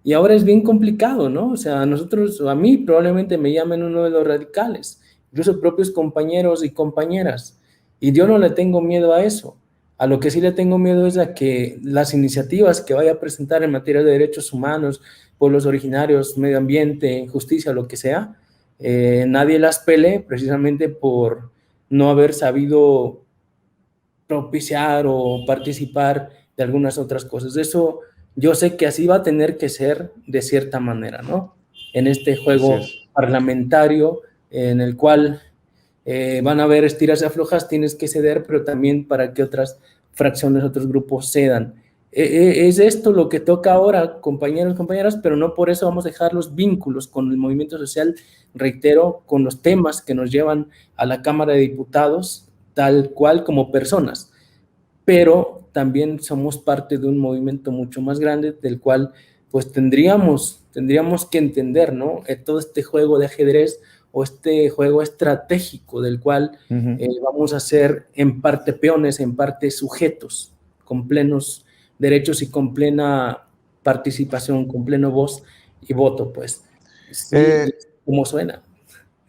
Y ahora es bien complicado, ¿no? O sea, a mí probablemente me llamen uno de los radicales, incluso propios compañeros y compañeras. Y yo no le tengo miedo a eso. A lo que sí le tengo miedo es a que las iniciativas que vaya a presentar en materia de derechos humanos, pueblos originarios, medio ambiente, justicia, lo que sea, nadie las pele precisamente por no haber sabido propiciar o participar de algunas otras cosas. Eso yo sé que así va a tener que ser de cierta manera, ¿no? En este juego parlamentario en el cual van a haber estiras y aflojas, tienes que ceder, pero también para que otras fracciones, otros grupos cedan. Es esto lo que toca ahora, compañeros, compañeras, pero no por eso vamos a dejar los vínculos con el movimiento social, reitero, con los temas que nos llevan a la Cámara de Diputados, tal cual como personas, pero también somos parte de un movimiento mucho más grande del cual pues tendríamos que entender, ¿no? Todo este juego de ajedrez o este juego estratégico del cual vamos a ser en parte peones, en parte sujetos, con plenos derechos y con plena participación, con pleno voz y voto, pues. Sí, ¿cómo suena?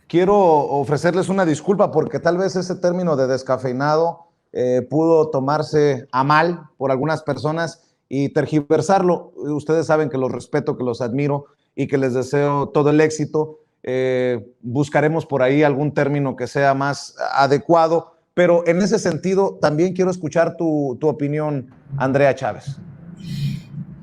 Quiero ofrecerles una disculpa porque tal vez ese término de descafeinado pudo tomarse a mal por algunas personas y tergiversarlo. Ustedes saben que los respeto, que los admiro y que les deseo todo el éxito. Buscaremos por ahí algún término que sea más adecuado, pero en ese sentido también quiero escuchar tu opinión, Andrea Chávez.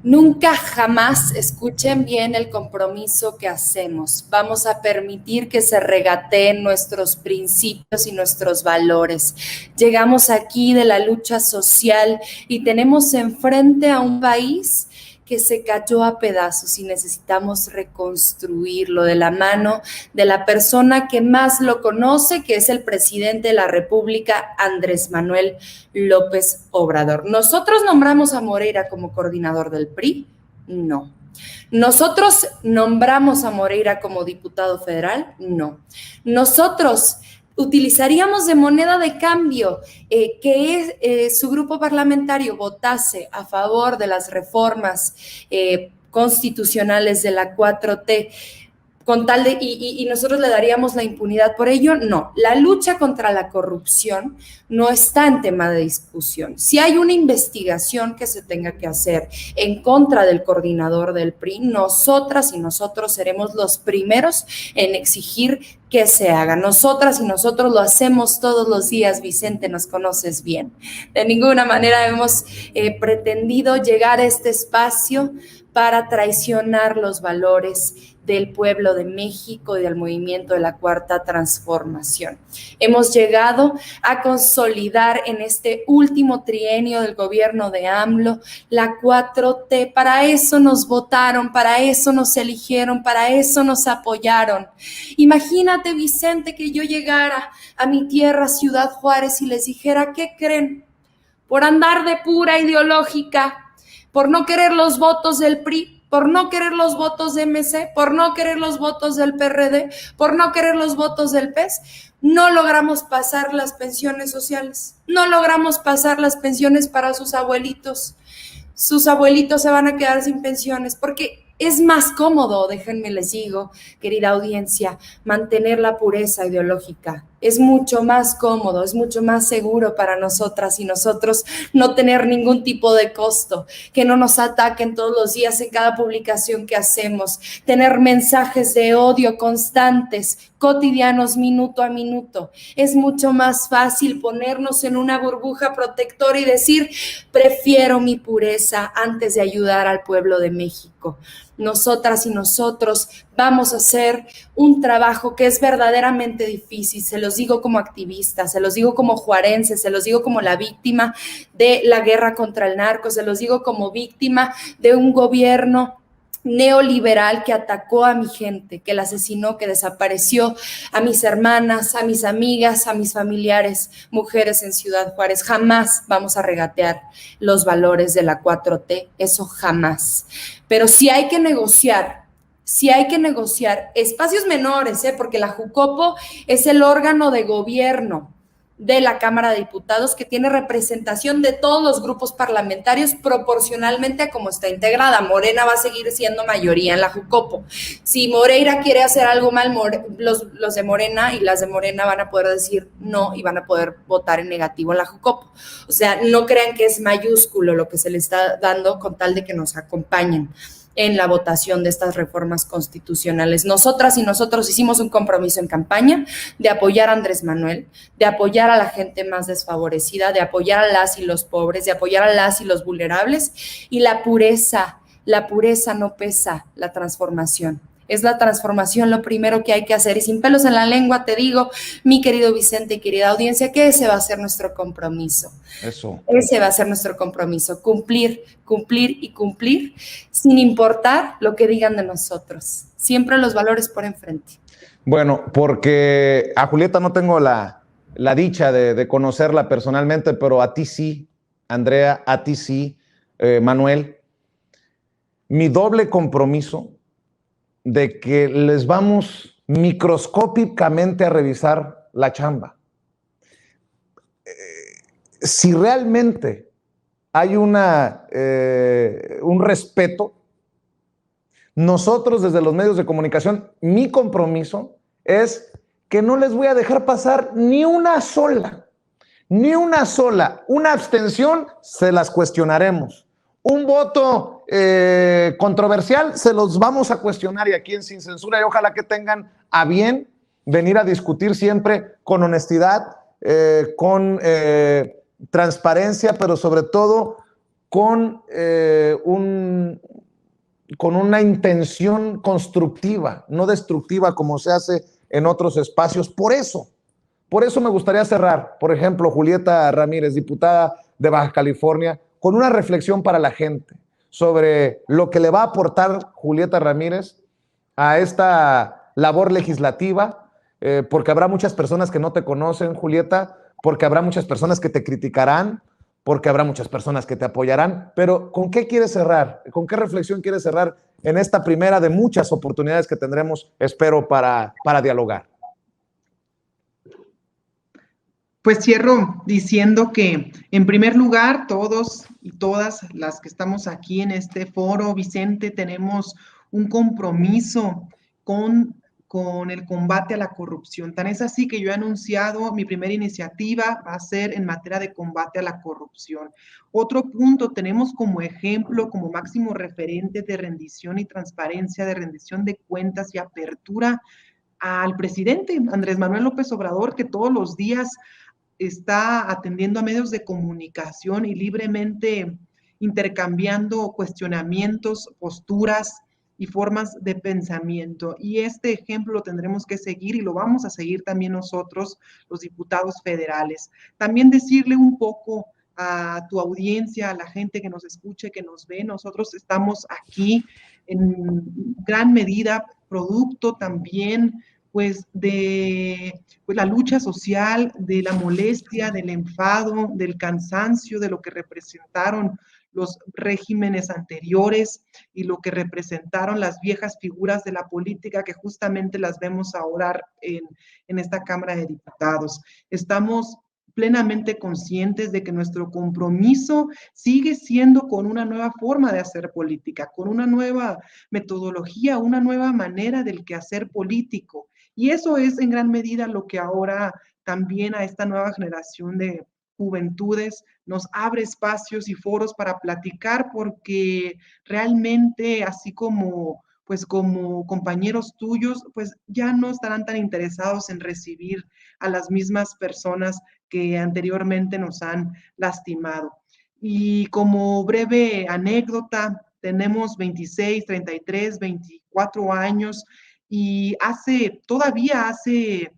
Nunca jamás escuchen bien el compromiso que hacemos. Vamos a permitir que se regateen nuestros principios y nuestros valores. Llegamos aquí de la lucha social y tenemos enfrente a un país que se cayó a pedazos y necesitamos reconstruirlo de la mano de la persona que más lo conoce, que es el presidente de la República, Andrés Manuel López Obrador. ¿Nosotros nombramos a Moreira como coordinador del PRI? No. ¿Nosotros nombramos a Moreira como diputado federal? No. Nosotros utilizaríamos de moneda de cambio que su grupo parlamentario votase a favor de las reformas constitucionales de la 4T con tal de, y nosotros le daríamos la impunidad por ello. No, la lucha contra la corrupción no está en tema de discusión. Si hay una investigación que se tenga que hacer en contra del coordinador del PRI, nosotras y nosotros seremos los primeros en exigir que se haga. Nosotras y nosotros lo hacemos todos los días, Vicente, nos conoces bien. De ninguna manera hemos pretendido llegar a este espacio para traicionar los valores del pueblo de México y del movimiento de la Cuarta Transformación. Hemos llegado a consolidar en este último trienio del gobierno de AMLO la 4T. Para eso nos votaron, para eso nos eligieron, para eso nos apoyaron. Imagínate, Vicente, que yo llegara a mi tierra, Ciudad Juárez, y les dijera, ¿qué creen? Por andar de pura ideológica, por no querer los votos del PRI, por no querer los votos de MC, por no querer los votos del PRD, por no querer los votos del PES, no logramos pasar las pensiones sociales, no logramos pasar las pensiones para sus abuelitos. Sus abuelitos se van a quedar sin pensiones porque es más cómodo, déjenme les digo, querida audiencia, mantener la pureza ideológica. Es mucho más cómodo, es mucho más seguro para nosotras y nosotros no tener ningún tipo de costo, que no nos ataquen todos los días en cada publicación que hacemos, tener mensajes de odio constantes, cotidianos, minuto a minuto. Es mucho más fácil ponernos en una burbuja protectora y decir, prefiero mi pureza antes de ayudar al pueblo de México. Nosotras y nosotros vamos a hacer un trabajo que es verdaderamente difícil, se los digo como activista, se los digo como juarense, se los digo como la víctima de la guerra contra el narco, se los digo como víctima de un gobierno neoliberal que atacó a mi gente, que la asesinó, que desapareció a mis hermanas, a mis amigas, a mis familiares, mujeres en Ciudad Juárez. Jamás vamos a regatear los valores de la 4T, eso jamás. Pero si hay que negociar si hay que negociar espacios menores, porque la Jucopo es el órgano de gobierno de la Cámara de Diputados que tiene representación de todos los grupos parlamentarios proporcionalmente a cómo está integrada. Morena va a seguir siendo mayoría en la Jucopo. Si Moreira quiere hacer algo mal, los de Morena y las de Morena van a poder decir no y van a poder votar en negativo en la Jucopo. O sea, no crean que es mayúsculo lo que se le está dando con tal de que nos acompañen en la votación de estas reformas constitucionales. Nosotras y nosotros hicimos un compromiso en campaña de apoyar a Andrés Manuel, de apoyar a la gente más desfavorecida, de apoyar a las y los pobres, de apoyar a las y los vulnerables, y la pureza no pesa la transformación. Es la transformación lo primero que hay que hacer. Y sin pelos en la lengua te digo, mi querido Vicente y querida audiencia, que ese va a ser nuestro compromiso. Eso. Ese va a ser nuestro compromiso, cumplir, cumplir y cumplir, sin importar lo que digan de nosotros. Siempre los valores por enfrente. Bueno, porque a Julieta no tengo la dicha de conocerla personalmente, pero a ti sí, Andrea, a ti sí, Manuel. Mi doble compromiso de que les vamos microscópicamente a revisar la chamba. Si realmente hay un respeto, nosotros desde los medios de comunicación, mi compromiso es que no les voy a dejar pasar ni una sola, una abstención, se las cuestionaremos. Un voto controversial, se los vamos a cuestionar y aquí en Sin Censura, y ojalá que tengan a bien venir a discutir siempre con honestidad, con transparencia, pero sobre todo con una intención constructiva, no destructiva como se hace en otros espacios. Por eso me gustaría cerrar, por ejemplo, Julieta Ramírez, diputada de Baja California, con una reflexión para la gente sobre lo que le va a aportar Julieta Ramírez a esta labor legislativa, porque habrá muchas personas que no te conocen, Julieta, porque habrá muchas personas que te criticarán, porque habrá muchas personas que te apoyarán, pero ¿con qué quieres cerrar? ¿Con qué reflexión quieres cerrar en esta primera de muchas oportunidades que tendremos, espero, para dialogar? Pues cierro diciendo que, en primer lugar, todos y todas las que estamos aquí en este foro, Vicente, tenemos un compromiso con el combate a la corrupción. Tan es así que yo he anunciado mi primera iniciativa va a ser en materia de combate a la corrupción. Otro punto, tenemos como ejemplo, como máximo referente de rendición y transparencia, de rendición de cuentas y apertura al presidente Andrés Manuel López Obrador, que todos los días está atendiendo a medios de comunicación y libremente intercambiando cuestionamientos, posturas y formas de pensamiento. Y este ejemplo lo tendremos que seguir y lo vamos a seguir también nosotros, los diputados federales. También decirle un poco a tu audiencia, a la gente que nos escuche, que nos ve, nosotros estamos aquí en gran medida producto también pues de la lucha social, de la molestia, del enfado, del cansancio, de lo que representaron los regímenes anteriores y lo que representaron las viejas figuras de la política que justamente las vemos ahora en esta Cámara de Diputados. Estamos plenamente conscientes de que nuestro compromiso sigue siendo con una nueva forma de hacer política, con una nueva metodología, una nueva manera del quehacer político. Y eso es en gran medida lo que ahora también a esta nueva generación de juventudes nos abre espacios y foros para platicar, porque realmente así como compañeros tuyos, pues ya no estarán tan interesados en recibir a las mismas personas que anteriormente nos han lastimado. Y como breve anécdota, tenemos 26, 33, 24 años y todavía hace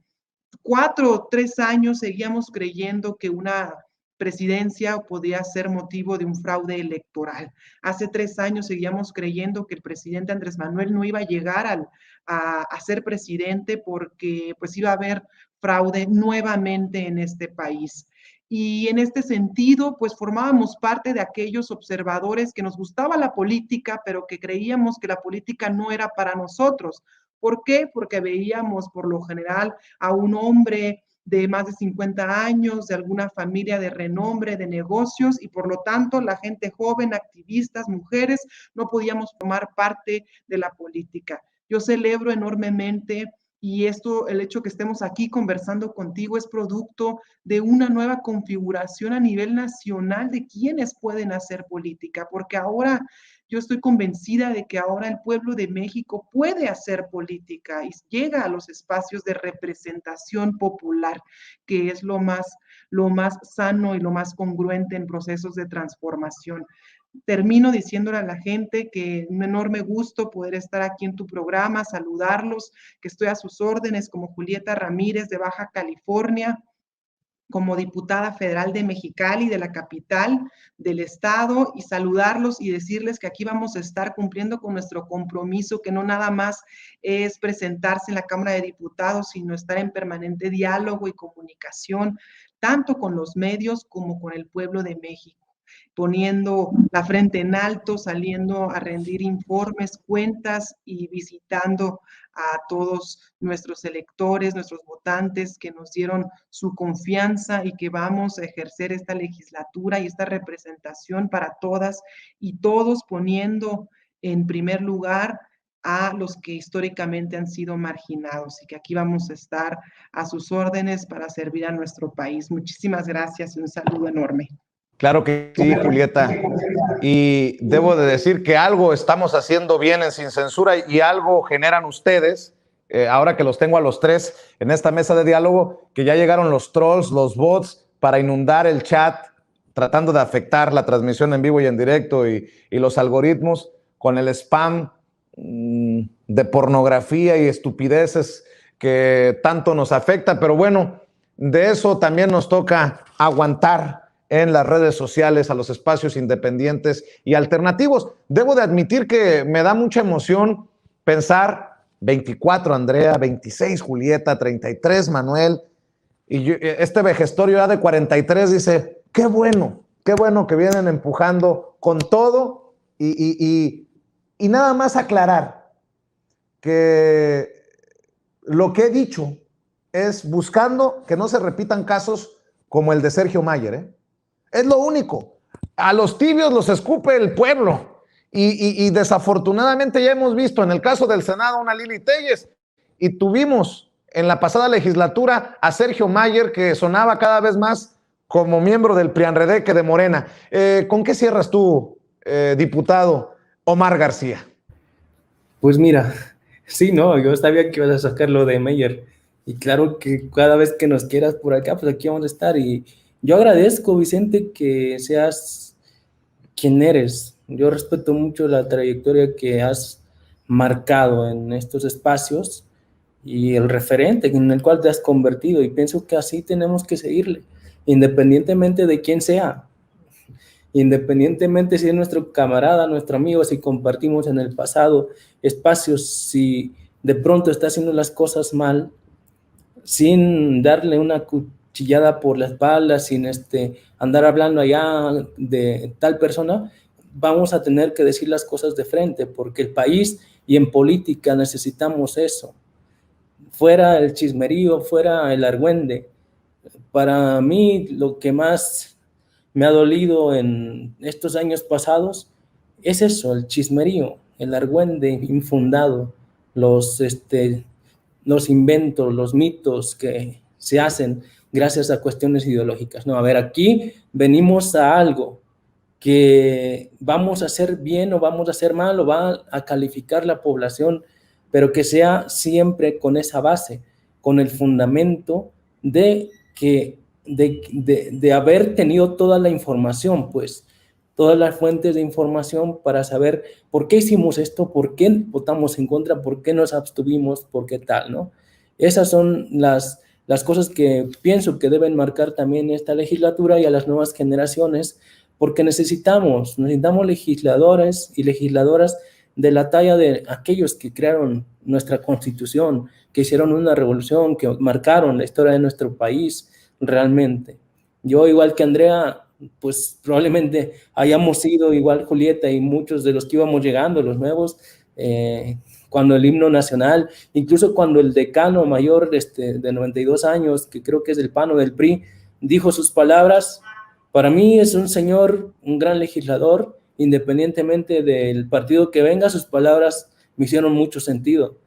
4 o 3 años seguíamos creyendo que una presidencia podía ser motivo de un fraude electoral. Hace 3 años seguíamos creyendo que el presidente Andrés Manuel no iba a llegar a ser presidente porque pues iba a haber fraude nuevamente en este país. Y en este sentido, pues formábamos parte de aquellos observadores que nos gustaba la política, pero que creíamos que la política no era para nosotros. ¿Por qué? Porque veíamos por lo general a un hombre de más de 50 años, de alguna familia de renombre, de negocios, y por lo tanto la gente joven, activistas, mujeres, no podíamos formar parte de la política. Yo celebro enormemente, y esto, el hecho que estemos aquí conversando contigo es producto de una nueva configuración a nivel nacional de quienes pueden hacer política, porque ahora yo estoy convencida de que ahora el pueblo de México puede hacer política y llega a los espacios de representación popular, que es lo más sano y lo más congruente en procesos de transformación. Termino diciéndole a la gente que un enorme gusto poder estar aquí en tu programa, saludarlos, que estoy a sus órdenes como Julieta Ramírez de Baja California, como diputada federal de Mexicali, de la capital del estado, y saludarlos y decirles que aquí vamos a estar cumpliendo con nuestro compromiso, que no nada más es presentarse en la Cámara de Diputados, sino estar en permanente diálogo y comunicación, tanto con los medios como con el pueblo de México, poniendo la frente en alto, saliendo a rendir informes, cuentas y visitando a todos nuestros electores, nuestros votantes que nos dieron su confianza y que vamos a ejercer esta legislatura y esta representación para todas y todos, poniendo en primer lugar a los que históricamente han sido marginados, y que aquí vamos a estar a sus órdenes para servir a nuestro país. Muchísimas gracias y un saludo enorme. Claro que sí, Julieta. Y debo de decir que algo estamos haciendo bien en Sin Censura y algo generan ustedes, ahora que los tengo a los tres en esta mesa de diálogo, que ya llegaron los trolls, los bots, para inundar el chat, tratando de afectar la transmisión en vivo y en directo y los algoritmos con el spam de pornografía y estupideces que tanto nos afecta. Pero bueno, de eso también nos toca aguantar en las redes sociales, a los espacios independientes y alternativos. Debo de admitir que me da mucha emoción pensar 24 Andrea, 26 Julieta, 33 Manuel, y yo, este vejestorio ya de 43 dice, qué bueno que vienen empujando con todo y nada más aclarar que lo que he dicho es buscando que no se repitan casos como el de Sergio Mayer, ¿eh? Es lo único. A los tibios los escupe el pueblo. Y desafortunadamente ya hemos visto en el caso del Senado una Lili Téllez, y tuvimos en la pasada legislatura a Sergio Mayer, que sonaba cada vez más como miembro del PRIANREDE que de Morena. ¿Con qué cierras tú, diputado Omar García? Pues mira, sí, no, yo sabía que ibas a sacar lo de Mayer, y claro que cada vez que nos quieras por acá, pues aquí vamos a estar. Y yo agradezco, Vicente, que seas quien eres. Yo respeto mucho la trayectoria que has marcado en estos espacios y el referente en el cual te has convertido, y pienso que así tenemos que seguirle, independientemente de quién sea, independientemente si es nuestro camarada, nuestro amigo, si compartimos en el pasado espacios, si de pronto está haciendo las cosas mal, sin darle una cuchillada por la espalda, sin andar hablando allá de tal persona, vamos a tener que decir las cosas de frente, porque el país y en política necesitamos eso. Fuera el chismerío, fuera el argüende. Para mí, lo que más me ha dolido en estos años pasados es eso, el chismerío, el argüende infundado, los inventos, los mitos que se hacen gracias a cuestiones ideológicas. No, a ver, aquí venimos a algo que vamos a hacer bien o vamos a hacer mal o va a calificar la población, pero que sea siempre con esa base, con el fundamento de haber tenido toda la información, pues, todas las fuentes de información para saber por qué hicimos esto, por qué votamos en contra, por qué nos abstuvimos, por qué tal, ¿no? Esas son las cosas que pienso que deben marcar también esta legislatura y a las nuevas generaciones, porque necesitamos legisladores y legisladoras de la talla de aquellos que crearon nuestra Constitución, que hicieron una revolución, que marcaron la historia de nuestro país realmente. Yo, igual que Andrea, pues probablemente hayamos sido igual Julieta y muchos de los que íbamos llegando, los nuevos, cuando el himno nacional, incluso cuando el decano mayor de 92 años, que creo que es del PAN o del PRI, dijo sus palabras. Para mí es un señor, un gran legislador, independientemente del partido que venga, sus palabras me hicieron mucho sentido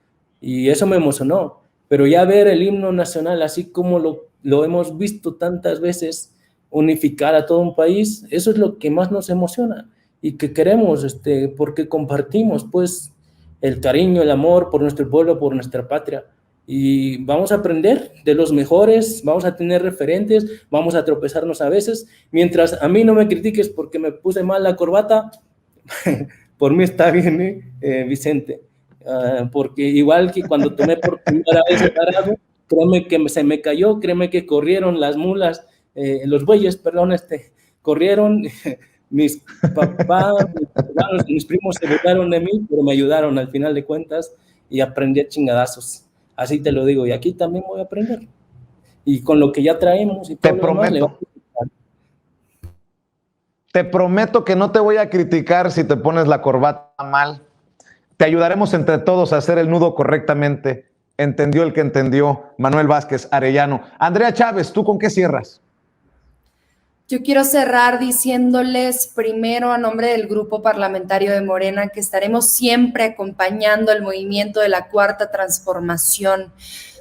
y eso me emocionó. Pero ya ver el himno nacional, así como lo hemos visto tantas veces, unificar a todo un país, eso es lo que más nos emociona y que queremos, porque compartimos pues el cariño, el amor por nuestro pueblo, por nuestra patria. Y vamos a aprender de los mejores, vamos a tener referentes, vamos a tropezarnos a veces. Mientras a mí no me critiques porque me puse mal la corbata, por mí está bien, Vicente. Porque igual que cuando tomé por primera vez el arado, créeme que se me cayó, créeme que corrieron las mulas, los bueyes, perdón, corrieron, mis papás, mis hermanos, mis primos se burlaron de mí, pero me ayudaron al final de cuentas y aprendí a chingadazos. Así te lo digo, y aquí también voy a aprender. Y con lo que ya traemos y todo Te prometo. Te prometo que no te voy a criticar si te pones la corbata mal. Te ayudaremos entre todos a hacer el nudo correctamente. Entendió el que entendió. Manuel Vázquez Arellano. Andrea Chávez, ¿tú con qué cierras? Yo quiero cerrar diciéndoles primero a nombre del Grupo Parlamentario de Morena que estaremos siempre acompañando el movimiento de la Cuarta Transformación,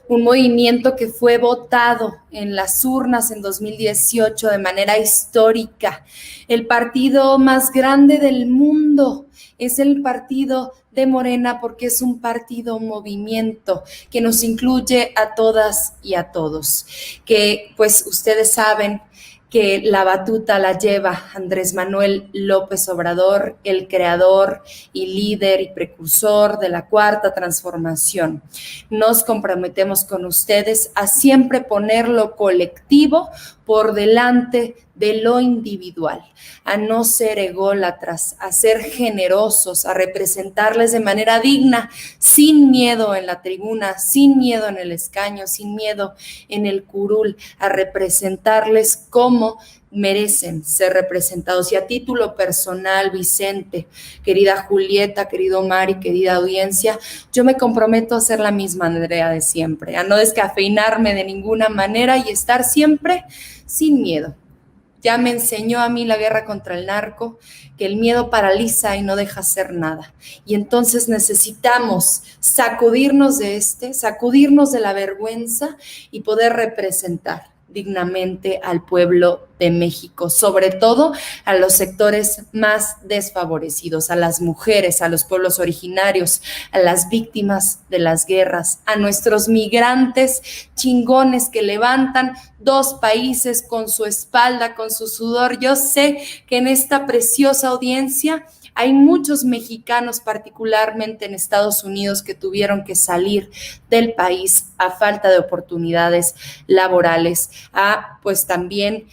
un movimiento que fue votado en las urnas en 2018 de manera histórica. El partido más grande del mundo es el partido de Morena porque es un partido, un movimiento que nos incluye a todas y a todos, que pues ustedes saben que la batuta la lleva Andrés Manuel López Obrador, el creador y líder y precursor de la Cuarta Transformación. Nos comprometemos con ustedes a siempre poner lo colectivo por delante de lo individual, a no ser ególatras, a ser generosos, a representarles de manera digna, sin miedo en la tribuna, sin miedo en el escaño, sin miedo en el curul, a representarles como merecen ser representados. Y a título personal, Vicente, querida Julieta, querido Mari, querida audiencia, yo me comprometo a ser la misma Andrea de siempre, a no descafeinarme de ninguna manera y estar siempre sin miedo. Ya me enseñó a mí la guerra contra el narco, que el miedo paraliza y no deja hacer nada. Y entonces necesitamos sacudirnos de la vergüenza y poder representar dignamente al pueblo de México, sobre todo a los sectores más desfavorecidos, a las mujeres, a los pueblos originarios, a las víctimas de las guerras, a nuestros migrantes chingones que levantan dos países con su espalda, con su sudor. Yo sé que en esta preciosa audiencia hay muchos mexicanos, particularmente en Estados Unidos, que tuvieron que salir del país a falta de oportunidades laborales, pues también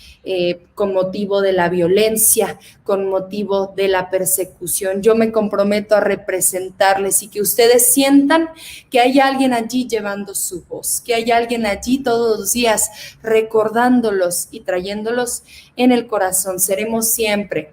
con motivo de la violencia, con motivo de la persecución. Yo me comprometo a representarles y que ustedes sientan que hay alguien allí llevando su voz, que hay alguien allí todos los días recordándolos y trayéndolos en el corazón. Seremos siempre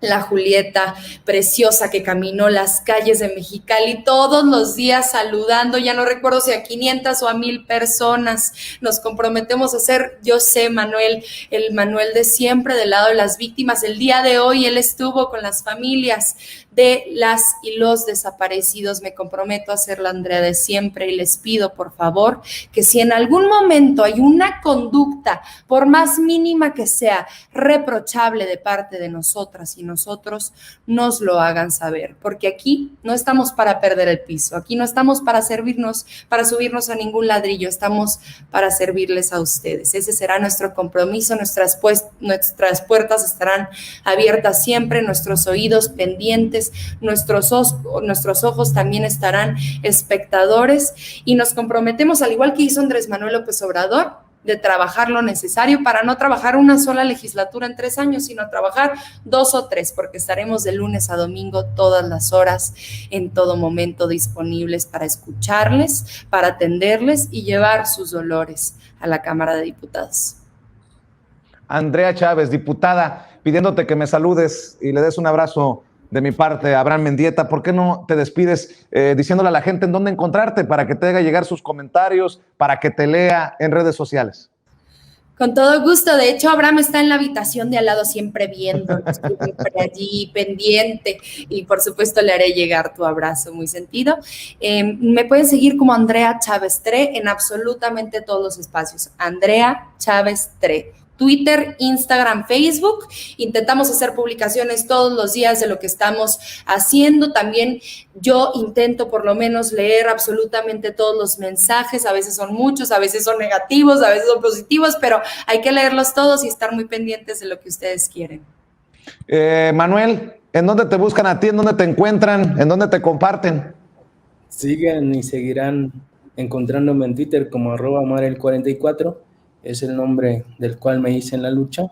la Julieta preciosa que caminó las calles de Mexicali todos los días saludando, ya no recuerdo si a 500 o a 1000 personas. Nos comprometemos a ser, yo sé, Manuel, el Manuel de siempre, del lado de las víctimas. El día de hoy él estuvo con las familias de las y los desaparecidos. Me comprometo a ser la Andrea de siempre y les pido, por favor, que si en algún momento hay una conducta, por más mínima que sea, reprochable de parte de nosotras y nosotros, nos lo hagan saber, porque aquí no estamos para perder el piso, aquí no estamos para servirnos, para subirnos a ningún ladrillo, estamos para servirles a ustedes. Ese será nuestro compromiso. Nuestras puertas estarán abiertas siempre, nuestros oídos pendientes, nuestros ojos también estarán espectadores, y nos comprometemos, al igual que hizo Andrés Manuel López Obrador, de trabajar lo necesario para no trabajar una sola legislatura en 3 años, sino trabajar 2 o 3, porque estaremos de lunes a domingo todas las horas, en todo momento, disponibles para escucharles, para atenderles y llevar sus dolores a la Cámara de Diputados. Andrea Chávez, diputada, pidiéndote que me saludes y le des un abrazo de mi parte a Abraham Mendieta. ¿Por qué no te despides diciéndole a la gente en dónde encontrarte para que te haga llegar sus comentarios, para que te lea en redes sociales? Con todo gusto. De hecho, Abraham está en la habitación de al lado siempre viéndonos, siempre allí pendiente, y por supuesto le haré llegar tu abrazo muy sentido. Me pueden seguir como Andrea Chávez Tre en absolutamente todos los espacios. Andrea Chávez Tre. Twitter, Instagram, Facebook. Intentamos hacer publicaciones todos los días de lo que estamos haciendo. También yo intento por lo menos leer absolutamente todos los mensajes. A veces son muchos, a veces son negativos, a veces son positivos, pero hay que leerlos todos y estar muy pendientes de lo que ustedes quieren. Manuel, ¿en dónde te buscan a ti? ¿En dónde te encuentran? ¿En dónde te comparten? Sigan y seguirán encontrándome en Twitter como @marel44. Es el nombre del cual me hice en la lucha,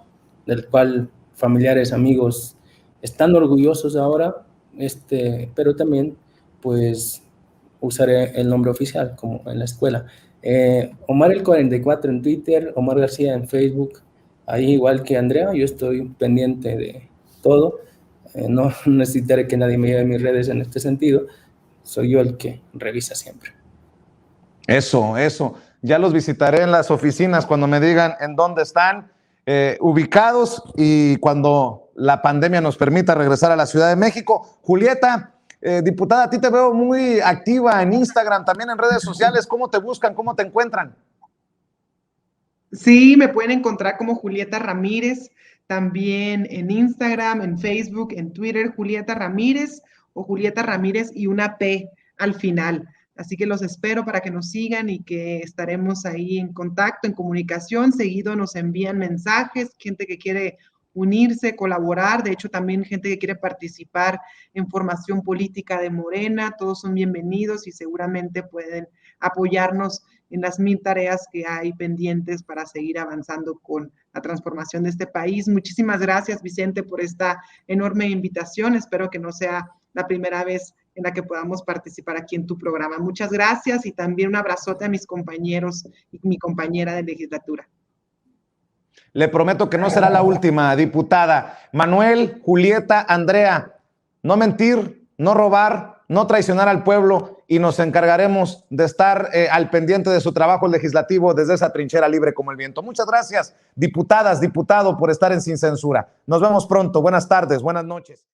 del cual familiares, amigos están orgullosos ahora, pero también pues usaré el nombre oficial como en la escuela. Omar el 44 en Twitter, Omar García en Facebook, ahí igual que Andrea, yo estoy pendiente de todo. No necesitaré que nadie me lleve mis redes en este sentido, soy yo el que revisa siempre. Eso. Ya los visitaré en las oficinas cuando me digan en dónde están ubicados y cuando la pandemia nos permita regresar a la Ciudad de México. Julieta, diputada, a ti te veo muy activa en Instagram, también en redes sociales. ¿Cómo te buscan? ¿Cómo te encuentran? Sí, me pueden encontrar como Julieta Ramírez, también en Instagram, en Facebook, en Twitter, Julieta Ramírez o Julieta Ramírez y una P al final. Así que los espero para que nos sigan y que estaremos ahí en contacto, en comunicación. Seguido nos envían mensajes, gente que quiere unirse, colaborar. De hecho, también gente que quiere participar en formación política de Morena. Todos son bienvenidos y seguramente pueden apoyarnos en las 1000 tareas que hay pendientes para seguir avanzando con la transformación de este país. Muchísimas gracias, Vicente, por esta enorme invitación. Espero que no sea la primera vez en la que podamos participar aquí en tu programa. Muchas gracias y también un abrazote a mis compañeros y mi compañera de legislatura. Le prometo que no será la última, diputada. Manuel, Julieta, Andrea, no mentir, no robar, no traicionar al pueblo, y nos encargaremos de estar al pendiente de su trabajo legislativo desde esa trinchera libre como el viento. Muchas gracias, diputadas, diputado, por estar en Sin Censura. Nos vemos pronto. Buenas tardes, buenas noches.